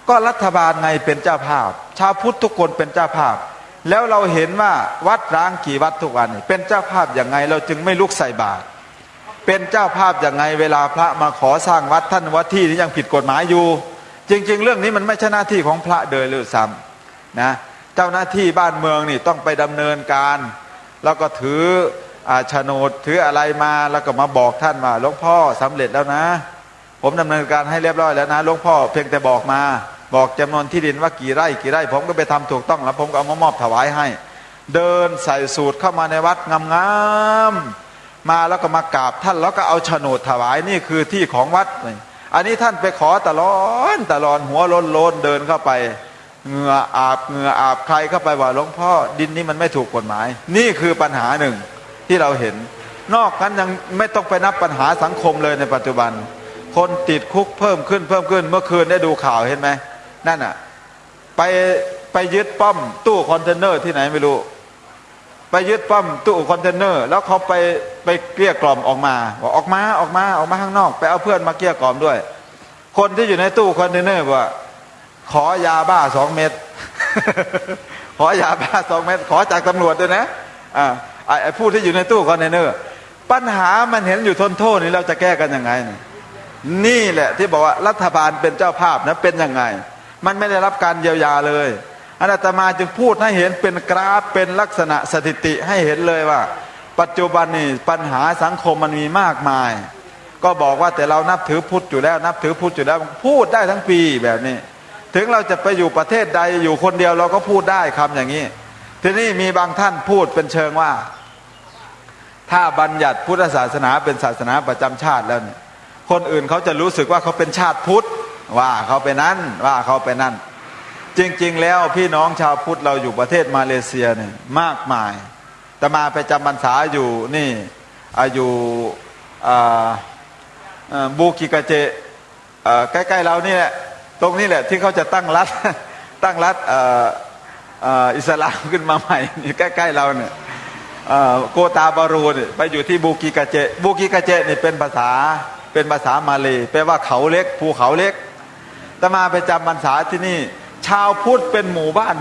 ก็รัฐบาลไงเป็นเจ้าภาพชาวพุทธทุกคนเป็นเจ้าภาพแล้วเราเห็นว่าวัดร้างกี่วัดทุกวันเป็นเจ้าภาพอย่างไงเราจึงไม่ลุกใส่บาตรเป็นเจ้าภาพอย่างไงเวลาพระมาขอสร้างวัดท่านวัดที่ที่ยังผิดกฎหมายอยู่จริงๆเรื่องนี้มันไม่ใช่หน้าที่ของพระเดินหรือซ้ำนะเจ้าหน้าที่บ้านเมืองนี่ต้องไปดำเนินการแล้วก็ถือโฉนดถืออะไรมาแล้วก็มาบอกท่านว่าหลวงพ่อสำเร็จแล้วนะผมดำเนินการให้เรียบร้อยแล้วนะหลวงพ่อเพียงแต่บอกจำนวนที่ดินว่ากี่ไร่ผมก็ไปทำถูกต้องแล้วผมก็เอามามอบถวายให้เดินใส่สูตรเข้ามาในวัดงามๆมาแล้วก็มากราบท่านแล้วก็เอาโฉนดถวายนี่คือที่ของวัดอันนี้ท่านไปขอตลอดหัวโลนเดินเข้าไปเหงื่ออาบใครเข้าไปว่าหลวงพ่อดินนี้มันไม่ถูกกฎหมายนี่คือปัญหาหนึ่งที่เราเห็นนอกนั้นยังไม่ต้องไปนับปัญหาสังคมเลยในปัจจุบันคนติดคุกเพิ่มขึ้นเมื่อคืนได้ดูข่าวเห็นไหมนั่นไปยึดป้อมตู้คอนเทนเนอร์ที่ไหนไม่รู้ไปยึดป้อมตู้คอนเทนเนอร์แล้วเขาไปเกลี้ยกล่อมออกมาบอกออกมาข้างนอกไปเอาเพื่อนมาเกลี้ยกล่อมด้วยคนที่อยู่ในตู้คอนเทนเนอร์ว่าขอยาบ้า2 เม็ด ขอยาบ้า2 เม็ดขอจากตำรวจด้วยนะไอ้ผู้ที่อยู่ในตู้คอนเทนเนอร์ปัญหามันเห็นอยู่ทนโทษนี่เราจะแก้กันยังไงนี่แหละที่บอกว่ารัฐบาลเป็นเจ้าภาพนะเป็นยังไงมันไม่ได้รับการเยียวยาเลยอาตมาจึงพูดให้เห็นเป็นกราฟเป็นลักษณะสถิติให้เห็นเลยว่าปัจจุบันนี่ปัญหาสังคมมันมีมากมายก็บอกว่าแต่เรานับถือพุทธอยู่แล้วพูดได้ทั้งปีแบบนี้ถึงเราจะไปอยู่ประเทศใดอยู่คนเดียวเราก็พูดได้คำอย่างนี้ทีนี้มีบางท่านพูดเป็นเชิงว่าถ้าบัญญัติพุทธศาสนาเป็นศาสนาประจำชาติแล้วเนี่ยคนอื่นเขาจะรู้สึกว่าเขาเป็นชาติพุทธว่าเขาไปนั่นจริงๆแล้วพี่น้องชาวพุทธเราอยู่ประเทศมาเลเซียเนี่ยมากมายแต่มาไปจำพรรษาอยู่นี่อยู่บูกิกาเจใกล้ๆเรานี่แหละตรงนี้แหละที่เขาจะตั้งรัฐอิสลามขึ้นมาใหม่ใกล้ๆเราเนี่ยโกตาบารูเนี่ยไปอยู่ที่บูกิกาเจนี่เป็นภาษามาเลย์แปลว่าเขาเล็กภูเขาเล็กแต่มาไปจำพรรษาที่นี่ชาวพุทธเป็นหมู่บ้าน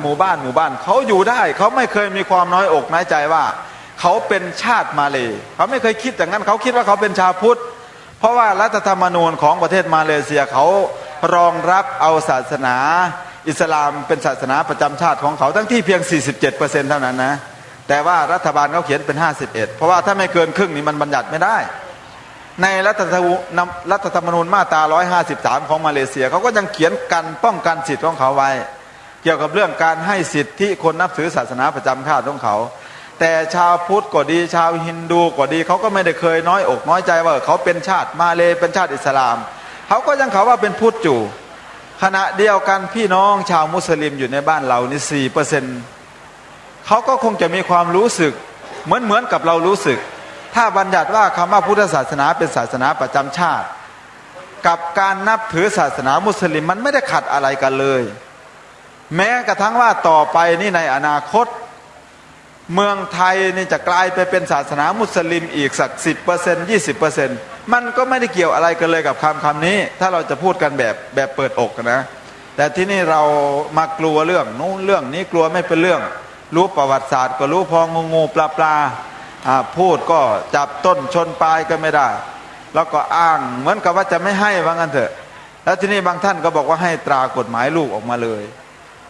เขาอยู่ได้เขาไม่เคยมีความน้อยอกน้อยใจว่าเขาเป็นชาติมาเลย์เขาไม่เคยคิดอย่างนั้นเขาคิดว่าเขาเป็นชาวพุทธเพราะว่ารัฐธรรมนูญของประเทศมาเลเซียเขารองรับเอาศาสนาอิสลามเป็นศาสนาประจำชาติของเขาทั้งที่เพียง 47% เท่านั้นนะแต่ว่ารัฐบาลเขาเขียนเป็น 51เพราะว่าถ้าไม่เกินครึ่งนี่มันบัญญัติไม่ได้ในรัฐธรรมนูญมาตรา153ของมาเลเซียเขาก็ยังเขียนกันป้องกันสิทธิ์ของเขาไว้เกี่ยวกับเรื่องการให้สิทธิคนนับถือศาสนาประจำชาติของเขาแต่ชาวพุทธก็ดีชาวฮินดูก็ดีเขาก็ไม่ได้เคยน้อยอกน้อยใจว่าเขาเป็นชาติมาเลเป็นชาติอิสลามเขาก็ยังเขาว่าเป็นพุทธอยู่ขณะเดียวกันพี่น้องชาวมุสลิมอยู่ในบ้านเรานี่ 4% เขาก็คงจะมีความรู้สึกเหมือนกับเรารู้สึกถ้าบัญญัติว่าคำว่าพุทธศาสนาเป็นศาสนาประจำชาติกับการนับถือศาสนามุสลิมมันไม่ได้ขัดอะไรกันเลยแม้กระทั่งว่าต่อไปนี่ในอนาคต เมืองไทยนี่จะกลายไปเป็นศาสนามุสลิมอีกสัก10% 20%มันก็ไม่ได้เกี่ยวอะไรกันเลยกับคำนี้ ถ้าเราจะพูดกันแบบเปิดอกนะแต่ที่นี่เรามากลัวเรื่องนู้นเรื่องนี้กลัวไม่เป็นเรื่องรู้ประวัติศาสตร์ก็รู้พองูปลาพูดก็จับต้นชนปลายก็ไม่ได้แล้วก็อ้างเหมือนกับว่าจะไม่ให้ว่างั้นเถอะแล้วที่นี่บางท่านก็บอกว่าให้ตรากฎหมายลูกออกมาเลย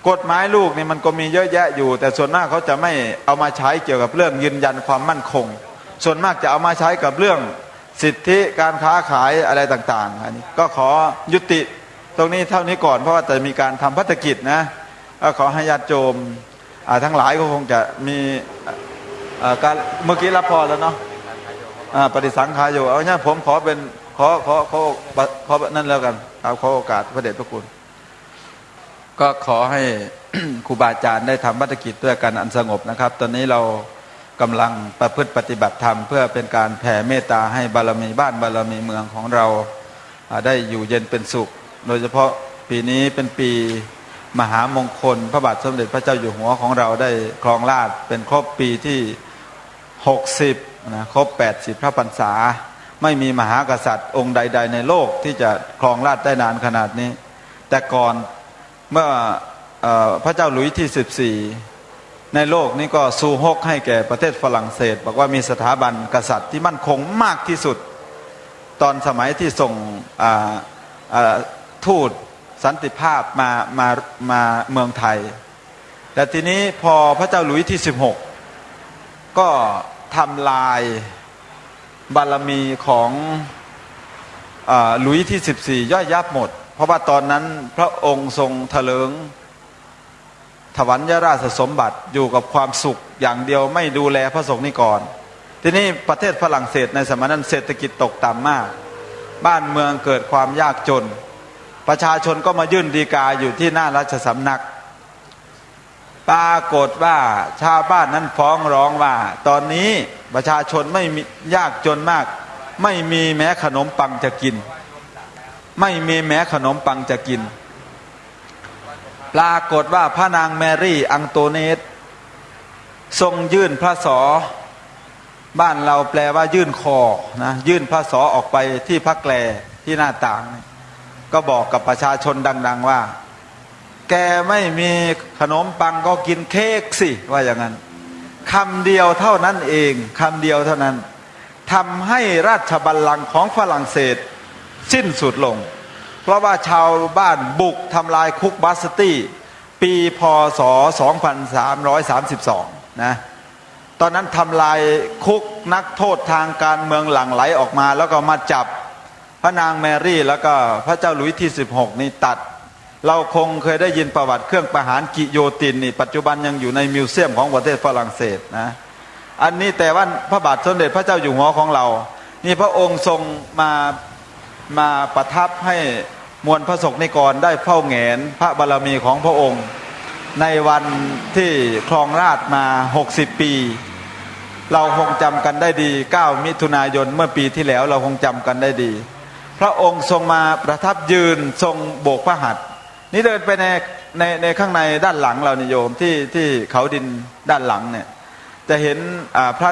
กฎหมายลูกนี่มันก็มีเยอะแยะอยู่แต่ส่วนมากเขาจะไม่เอามาใช้เกี่ยวกับเรื่องยืนยันความมั่นคงส่วนมากจะเอามาใช้กับเรื่องสิทธิการค้าขายอะไรต่างๆอันนี้ก็ขอยุติตรงนี้เท่านี้ก่อนเพราะว่าจะมีการทำพัฒกิจนะก็ขอให้ญาติโยมทั้งหลายก็คงจะมีการเมื่อกี้รับพรแล้วเนาะปฏิสังขารอยู่เอาเนี่ยผมขอเป็นขอนั่นแล้วกันเอาขอโอกาสพระเดชพระคุณก็ขอให้ ครูบาอาจารย์ได้ทำพัฒกิจด้วยกันอันสงบนะครับตอนนี้เรากำลังประพฤติปฏิบัติธรรมเพื่อเป็นการแผ่เมตตาให้บารมีบ้านบารมีเมืองของเราได้อยู่เย็นเป็นสุขโดยเฉพาะปีนี้เป็นปีมหามงคลพระบาทสมเด็จพระเจ้าอยู่หัวของเราได้ครองราชย์เป็นครบปีที่60นะครบ80พระพรรษาไม่มีมหากษัตริย์องค์ใดๆในโลกที่จะครองราชย์ได้นานขนาดนี้แต่ก่อนเมื่อพระเจ้าหลุยส์ที่14ในโลกนี้ก็ซูฮกให้แก่ประเทศฝรั่งเศสบอกว่ามีสถาบันกษัตริย์ที่มั่นคงมากที่สุดตอนสมัยที่ส่งทูตสันติภาพมาเมืองไทยแต่ทีนี้พอพระเจ้าหลุยส์ที่16ก็ทำลายบารมีของหลุยส์ที่14ย่อยยับหมดเพราะว่าตอนนั้นพระองค์ทรงเถลิงถวัลยราชสมบัติอยู่กับความสุขอย่างเดียวไม่ดูแลพระสงฆ์นิกรทีนี้ประเทศฝรั่งเศสในสมัยนั้นเศรษฐกิจตกต่ำมากบ้านเมืองเกิดความยากจนประชาชนก็มายื่นฎีกาอยู่ที่หน้าราชสำนักปรากฏว่าชาวบ้านนั้นฟ้องร้องว่าตอนนี้ประชาชนไม่มียากจนมากไม่มีแม้ขนมปังจะกินไม่มีแม้ขนมปังจะกินปรากฏว่าพระนางแมรี่อังโตเนตทรงยื่นพระศอบ้านเราแปลว่ายื่นคอนะยื่นพระศอออกไปที่พระแกลที่หน้าต่างก็บอกกับประชาชนดังๆว่าแกไม่มีขนมปังก็กินเค้กสิว่าอย่างนั้นคำเดียวเท่านั้นเองคำเดียวเท่านั้นทำให้ราชบัลลังก์ของฝรั่งเศสสิ้นสุดลงเพราะว่าชาวบ้านบุกทำลายคุกบาสตี้ปีพ.ศ. 2332นะตอนนั้นทำลายคุกนักโทษทางการเมืองหลั่งไหลออกมาแล้วก็มาจับพระนางแมรี่แล้วก็พระเจ้าหลุยส์ที่16นี่ตัดเราคงเคยได้ยินประวัติเครื่องประหารกิโยตินนี่ปัจจุบันยังอยู่ในมิวเซียมของประเทศฝรั่งเศสนะอันนี้แต่ว่าพระบาทสมเด็จพระเจ้าอยู่หัวของเรานี่พระองค์ทรงมาประทับให้มวลพระสงฆ์นิกรได้เฝ้าแหงนพระบารมีของพระองค์ในวันที่ครองราชย์มา60ปีเราคงจำกันได้ดี9มิถุนายนเมื่อปีที่แล้วเราคงจำกันได้ดีพระองค์ทรงมาประทับยืนทรงโบกพระหัตถ์นี่เดินไปในข้างในด้านหลังเรานิยมที่เขาดินด้านหลังเนี่ยจะเห็นพระ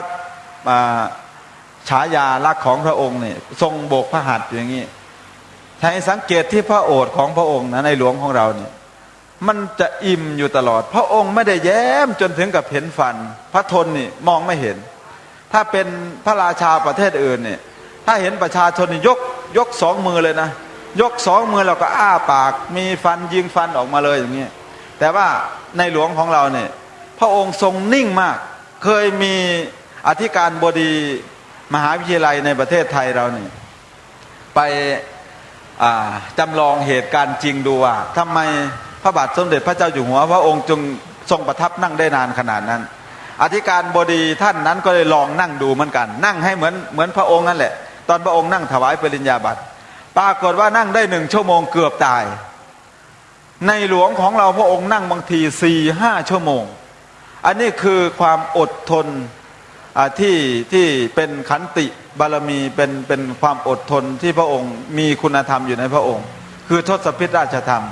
ฉายาลักษณ์ของพระองค์เนี่ยทรงโบกพระหัตถ์อย่างนี้ให้สังเกตที่พระโอษฐ์ของพระองค์นะในหลวงของเราเนี่ยมันจะอิ่มอยู่ตลอดพระองค์ไม่ได้แย้มจนถึงกับเห็นฟันพระทนนี่มองไม่เห็นถ้าเป็นพระราชาประเทศอื่นเนี่ยถ้าเห็นประชาชนนี่ยกสองมือเลยนะยกสองมือเราก็อ้าปากมีฟันยิงฟันออกมาเลยอย่างนี้แต่ว่าในหลวงของเราเนี่ยพระองค์ทรงนิ่งมากเคยมีอธิการบดีมหาวิทยาลัยในประเทศไทยเราเนี่ยไปจำลองเหตุการณ์จริงดูว่าทำไมพระบาทสมเด็จพระเจ้าอยู่หัวพระองค์จึงทรงประทับนั่งได้นานขนาดนั้นอธิการบดีท่านนั้นก็เลยลองนั่งดูเหมือนกันนั่งให้เหมือนพระองค์นั่นแหละตอนพระองค์นั่งถวายปริญญาบัตรปรากฏว่านั่งได้1 ชั่วโมงเกือบตายในหลวงของเราพระองค์นั่งบางที 4-5 ชั่วโมงอันนี้คือความอดทนที่เป็นขันติบารมีเป็นความอดทนที่พระองค์มีคุณธรรมอยู่ในพระองค์คือทศพิธราชธรรม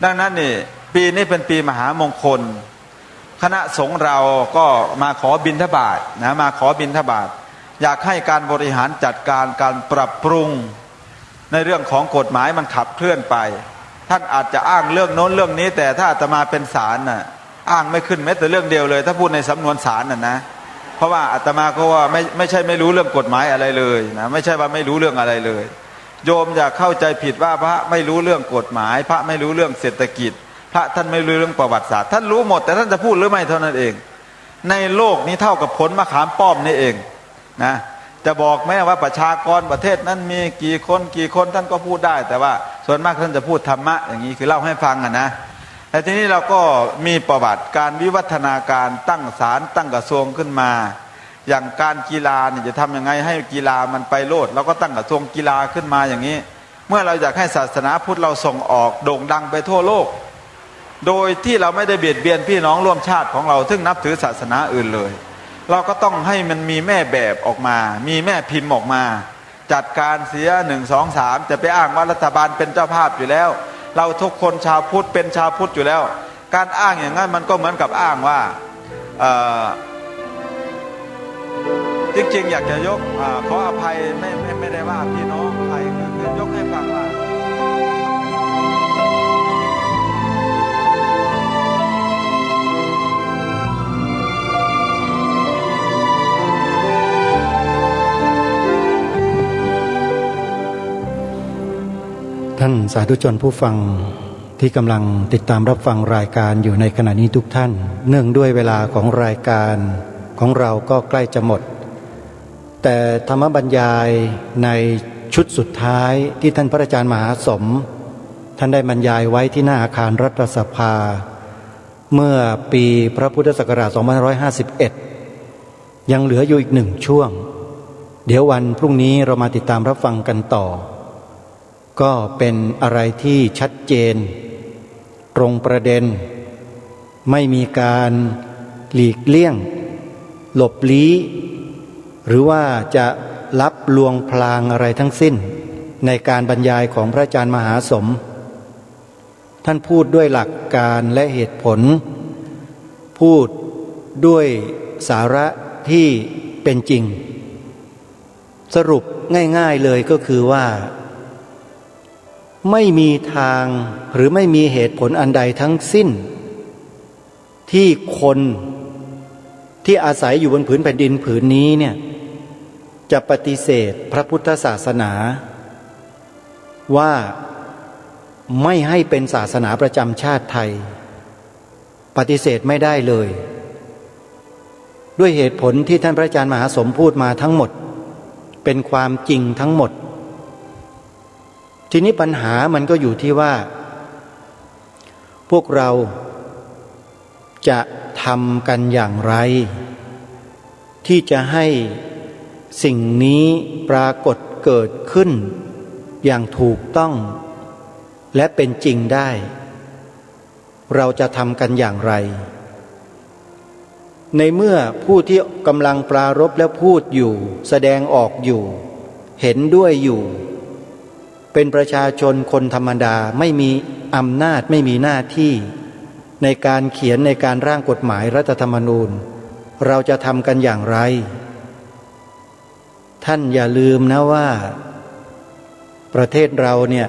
ดังนั้นนี่ปีนี้เป็นปีมหามงคล คณะสงฆ์เราก็มาขอบิณฑบาตนะมาขอบิณฑบาตอยากให้การบริหารจัดการการปรับปรุงในเรื่องของกฎหมายมันขับเคลื่อนไปท่านอาจจะอ้างเรื่องโน้นเรื่องนี้แต่ถ้าอาตมาเป็นศาลน่ะอ้างไม่ขึ้นแม้แต่เรื่องเดียวเลยถ้าพูดในสำนวนศาลน่ะนะเพราะว่าอาตมาก็ว่าไม่ใช่ไม่รู้เรื่องกฎหมายอะไรเลยนะไม่ใช่ว่าไม่รู้เรื่องอะไรเลยโยมอย่าเข้าใจผิดว่าพระไม่รู้เรื่องกฎหมายพระไม่รู้เรื่องเศรษฐกิจพระท่านไม่รู้เรื่องประวัติศาสตร์ท่านรู้หมดแต่ท่านจะพูดหรือไม่เท่านั้นเองในโลกนี้เท่ากับผลมะขามป้อมนี่เองนะจะบอกแม้ว่าประชากรประเทศนั้นมีกี่คนท่านก็พูดได้แต่ว่าส่วนมากท่านจะพูดธรรมะอย่างนี้คือเล่าให้ฟังนะแต่ทีนี้เราก็มีประวัติการวิวัฒนาการตั้งศาลตั้งกระทรวงขึ้นมาอย่างการกีฬาเนี่ยจะทำยังไงให้กีฬามันไปโลดเราก็ตั้งกระทรวงกีฬาขึ้นมาอย่างนี้เมื่อเราอยากให้ศาสนาพุทธเราส่งออกโด่งดังไปทั่วโลกโดยที่เราไม่ได้เบียดเบียนพี่น้องร่วมชาติของเราซึ่งนับถือศาสนาอื่นเลยเราก็ต้องให้มันมีแม่แบบออกมามีแม่พิมพ์ออกมาจัดการเสีย1 2 3จะไปอ้างว่ารัฐบาลเป็นเจ้าภาพอยู่แล้วเราทุกคนชาวพุทธเป็นชาวพุทธอยู่แล้วการอ้างอย่างนั้นมันก็เหมือนกับอ้างว่าจริงๆอยากจะยกขออภัยไม่ได้ว่าพี่น้องใครคือยกให้ฟังว่าท่านสาธุชนผู้ฟังที่กำลังติดตามรับฟังรายการอยู่ในขณะนี้ทุกท่านเนื่องด้วยเวลาของรายการของเราก็ใกล้จะหมดแต่ธรรมบรรยายในชุดสุดท้ายที่ท่านพระอาจารย์มหาสมท่านได้บรรยายไว้ที่หน้าอาคารรัฐสภาเมื่อปีพระพุทธศักราช 2551 ยังเหลืออยู่อีก1 ช่วงเดี๋ยววันพรุ่งนี้เรามาติดตามรับฟังกันต่อก็เป็นอะไรที่ชัดเจนตรงประเด็นไม่มีการหลีกเลี่ยงหลบลี้หรือว่าจะลับลวงพลางอะไรทั้งสิ้นในการบรรยายของพระอาจารย์มหาสมท่านพูดด้วยหลักการและเหตุผลพูดด้วยสาระที่เป็นจริงสรุปง่ายๆเลยก็คือว่าไม่มีทางหรือไม่มีเหตุผลอันใดทั้งสิ้นที่คนที่อาศัยอยู่บนผืนแผ่นดินผืนนี้เนี่ยจะปฏิเสธพระพุทธศาสนาว่าไม่ให้เป็นศาสนาประจำชาติไทยปฏิเสธไม่ได้เลยด้วยเหตุผลที่ท่านพระอาจารย์มหาสมพูดมาทั้งหมดเป็นความจริงทั้งหมดทีนี้ปัญหามันก็อยู่ที่ว่าพวกเราจะทำกันอย่างไรที่จะให้สิ่งนี้ปรากฏเกิดขึ้นอย่างถูกต้องและเป็นจริงได้เราจะทำกันอย่างไรในเมื่อผู้ที่กำลังปรารภและพูดอยู่แสดงออกอยู่เห็นด้วยอยู่เป็นประชาชนคนธรรมดาไม่มีอำนาจไม่มีหน้าที่ในการเขียนในการร่างกฎหมายรัฐธรรมนูญเราจะทำกันอย่างไรท่านอย่าลืมนะว่าประเทศเราเนี่ย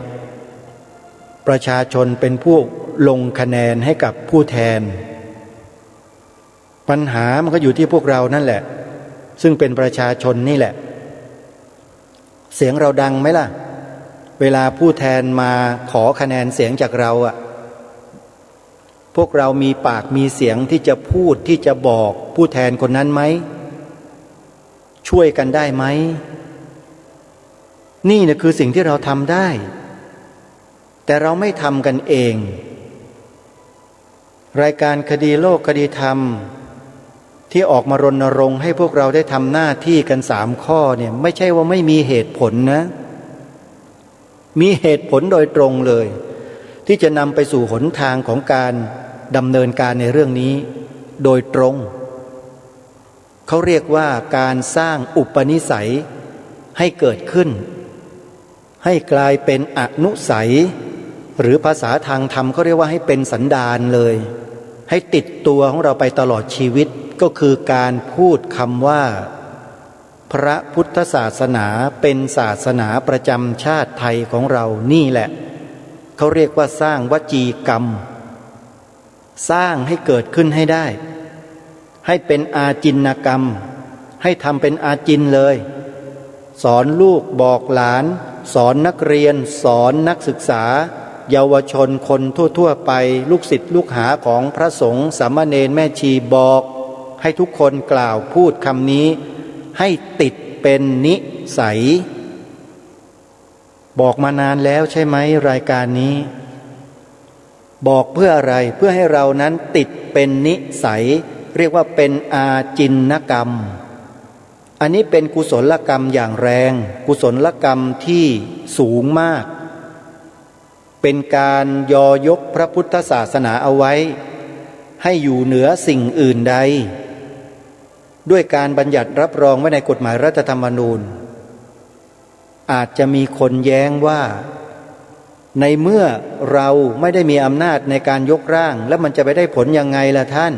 ประชาชนเป็นผู้ลงคะแนนให้กับผู้แทนปัญหามันก็อยู่ที่พวกเรานั่นแหละซึ่งเป็นประชาชนนี่แหละเสียงเราดังไหมล่ะเวลาผู้แทนมาขอคะแนนเสียงจากเราพวกเรามีปากมีเสียงที่จะพูดที่จะบอกผู้แทนคนนั้นไหมช่วยกันได้ไหมนี่นะคือสิ่งที่เราทำได้แต่เราไม่ทำกันเองรายการคดีโลกคดีธรรมที่ออกมารณรงค์ให้พวกเราได้ทำหน้าที่กัน3 ข้อเนี่ยไม่ใช่ว่าไม่มีเหตุผลนะมีเหตุผลโดยตรงเลยที่จะนำไปสู่หนทางของการดำเนินการในเรื่องนี้โดยตรงเขาเรียกว่าการสร้างอุปนิสัยให้เกิดขึ้นให้กลายเป็นอนุสัยหรือภาษาทางธรรมเขาเรียกว่าให้เป็นสันดานเลย ให้ติดตัวของเราไปตลอดชีวิตก็คือการพูดคำว่าพระพุทธศาสนาเป็นศาสนาประจำชาติไทยของเรานี่แหละเขาเรียกว่าสร้างวจีกรรมสร้างให้เกิดขึ้นให้ได้ให้เป็นอาจินกรรมให้ทำเป็นอาจินเลยสอนลูกบอกหลานสอนนักเรียนสอนนักศึกษาเยาวชนคนทั่วๆไปลูกศิษย์ลูกหาของพระสงฆ์สามเณรแม่ชีบอกให้ทุกคนกล่าวพูดคำนี้ให้ติดเป็นนิสัยบอกมานานแล้วใช่ไหมรายการนี้บอกเพื่ออะไรเพื่อให้เรานั้นติดเป็นนิสัยเรียกว่าเป็นอาจินกรรมอันนี้เป็นกุศลกรรมอย่างแรงกุศลกรรมที่สูงมากเป็นการยอยกพระพุทธศาสนาเอาไว้ให้อยู่เหนือสิ่งอื่นใดด้วยการบัญญัติรับรองไว้ในกฎหมายรัฐธรรมนูญอาจจะมีคนแย้งว่าในเมื่อเราไม่ได้มีอำนาจในการยกร่างแล้วมันจะไปได้ผลยังไงล่ะท่าน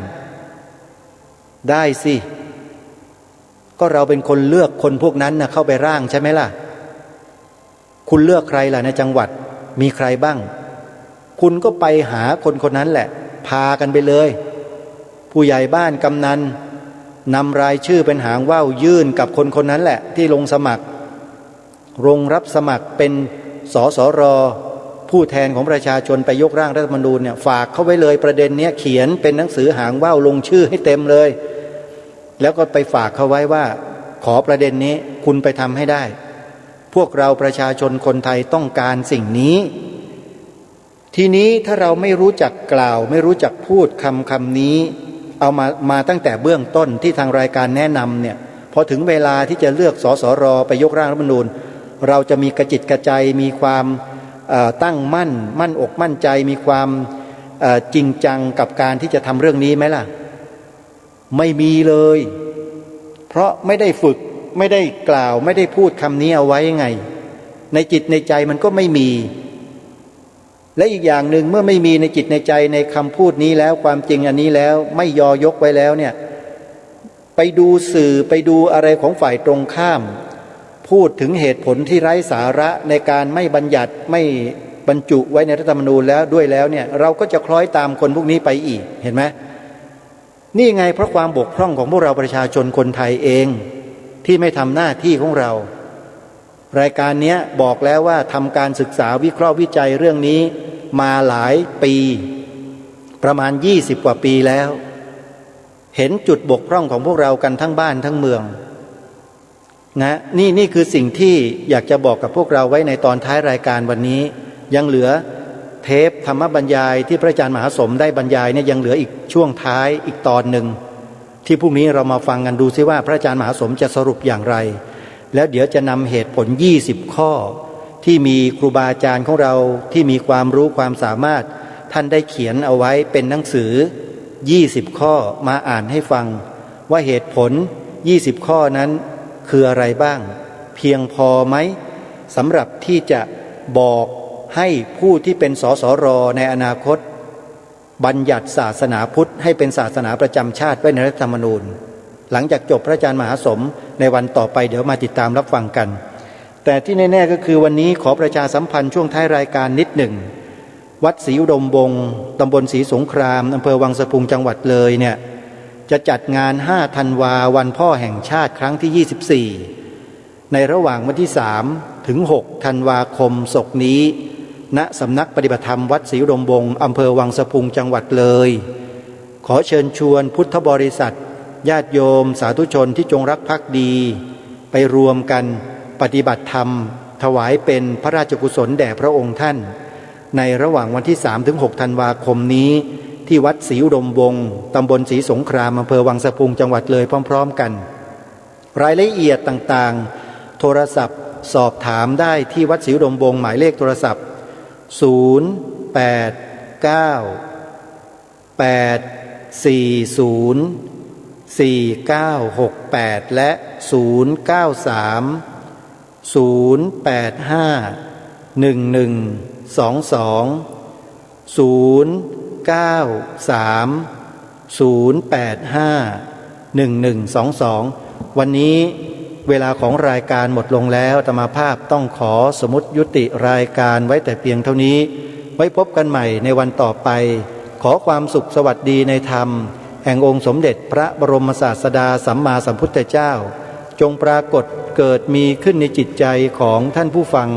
ได้สิก็เราเป็นคนเลือกคนพวกนั้นนะเข้าไปร่างใช่ไหมล่ะคุณเลือกใครล่ะในจังหวัดมีใครบ้างคุณก็ไปหาคนคนนั้นแหละพากันไปเลยผู้ใหญ่บ้านกำนันนำรายชื่อเป็นหางว่าวยื่นกับคนคนนั้นแหละที่ลงสมัครรับสมัครเป็นสสรผู้แทนของประชาชนไปยกร่างรัฐธรรมนูญเนี่ยฝากเข้าไว้เลยประเด็นนี้เขียนเป็นหนังสือหางว่าวลงชื่อให้เต็มเลยแล้วก็ไปฝากเขาไว้ว่าขอประเด็นนี้คุณไปทำให้ได้พวกเราประชาชนคนไทยต้องการสิ่งนี้ทีนี้ถ้าเราไม่รู้จักกล่าวไม่รู้จักพูดคำนี้เอามาตั้งแต่เบื้องต้นที่ทางรายการแนะนำเนี่ยพอถึงเวลาที่จะเลือกสสรไปยกร่างรัฐธรรมนูญเราจะมีกระจิตกระใจมีความตั้งมั่นอกมั่นใจมีความจริงจังกับการที่จะทำเรื่องนี้ไหมล่ะไม่มีเลยเพราะไม่ได้ฝึกไม่ได้กล่าวไม่ได้พูดคำนี้เอาไว้ยังไงในจิตในใจมันก็ไม่มีและอีกอย่างหนึ่งเมื่อไม่มีในจิตในใจในคำพูดนี้แล้วความจริงอันนี้แล้วไม่ยอยกไว้แล้วเนี่ยไปดูสื่อไปดูอะไรของฝ่ายตรงข้ามพูดถึงเหตุผลที่ไร้สาระในการไม่บัญญัติไม่บรรจุไว้ในรัฐธรรมนูญแล้วด้วยแล้วเนี่ยเราก็จะคล้อยตามคนพวกนี้ไปอีกเห็นไหมนี่ไงเพราะความบกพร่องของพวกเราประชาชนคนไทยเองที่ไม่ทำหน้าที่ของเรารายการนี้บอกแล้วว่าทำการศึกษาวิเคราะห์วิจัยเรื่องนี้มาหลายปีประมาณ20 กว่าปีแล้วเห็นจุดบกพร่องของพวกเรากันทั้งบ้านทั้งเมืองนะนี่คือสิ่งที่อยากจะบอกกับพวกเราไว้ในตอนท้ายรายการวันนี้ยังเหลือเทปธรรมบรรยายที่พระอาจารย์มหาสมได้บรรยายเนี่ยยังเหลืออีกช่วงท้ายอีกตอนหนึ่งที่พรุ่งนี้เรามาฟังกันดูซิว่าพระอาจารย์มหาสมจะสรุปอย่างไรแล้วเดี๋ยวจะนำเหตุผล20 ข้อที่มีครูบาอาจารย์ของเราที่มีความรู้ความสามารถท่านได้เขียนเอาไว้เป็นหนังสือ20 ข้อมาอ่านให้ฟังว่าเหตุผล20 ข้อนั้นคืออะไรบ้างเพียงพอไหมสำหรับที่จะบอกให้ผู้ที่เป็นสสรในอนาคตบัญญัติศาสนาพุทธให้เป็นศาสนาประจำชาติไว้ในรัฐธรรมนูญหลังจากจบพระอาจารย์มหาสมในวันต่อไปเดี๋ยวมาติดตามรับฟังกันแต่ที่แน่ๆก็คือวันนี้ขอประชาสัมพันธ์ช่วงท้ายรายการนิดหนึ่งวัดศรีอุดมวงศ์ตำบลศรีสงครามอำเภอวังสะพุงจังหวัดเลยเนี่ยจะจัดงาน5 ธันวาวันพ่อแห่งชาติครั้งที่24ในระหว่างวันที่3 ถึง 6 ธันวาคมศกนี้ณสำนักปฏิบัติธรรมวัดศรีอุดมวงศ์อำเภอวังสะพุงจังหวัดเลยขอเชิญชวนพุทธบริษัทญาติโยมสาธุชนที่จงรักภักดีไปรวมกันปฏิบัติธรรมถวายเป็นพระราชกุศลแด่พระองค์ท่านในระหว่างวันที่3 ถึง 6 ธันวาคมนี้ที่วัดศรีอุดมวงศ์ตำบลศรีสงครามอำเภอวังสะพุงจังหวัดเลยพร้อมๆกันรายละเอียดต่างๆโทรศัพท์สอบถามได้ที่วัดศรีอุดมวงศ์หมายเลขโทรศัพท์089-840-4968 และ 093-085-1122 093-840-4968 วันนี้เวลาของรายการหมดลงแล้วอาตมาภาพต้องขอสมมุติยุติรายการไว้แต่เพียงเท่านี้ไว้พบกันใหม่ในวันต่อไปขอความสุขสวัสดีในธรรมแห่งองค์สมเด็จพระบรมศาสดาสัมมาสัมพุทธเจ้าจงปรากฏเกิดมีขึ้นในจิตใจของท่านผู้ฟัง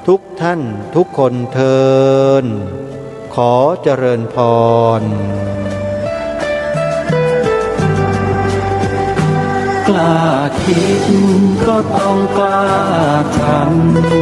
ทุกท่านทุกคนเทินขอเจริญพร กล้าคิดก็ต้องกล้าทำ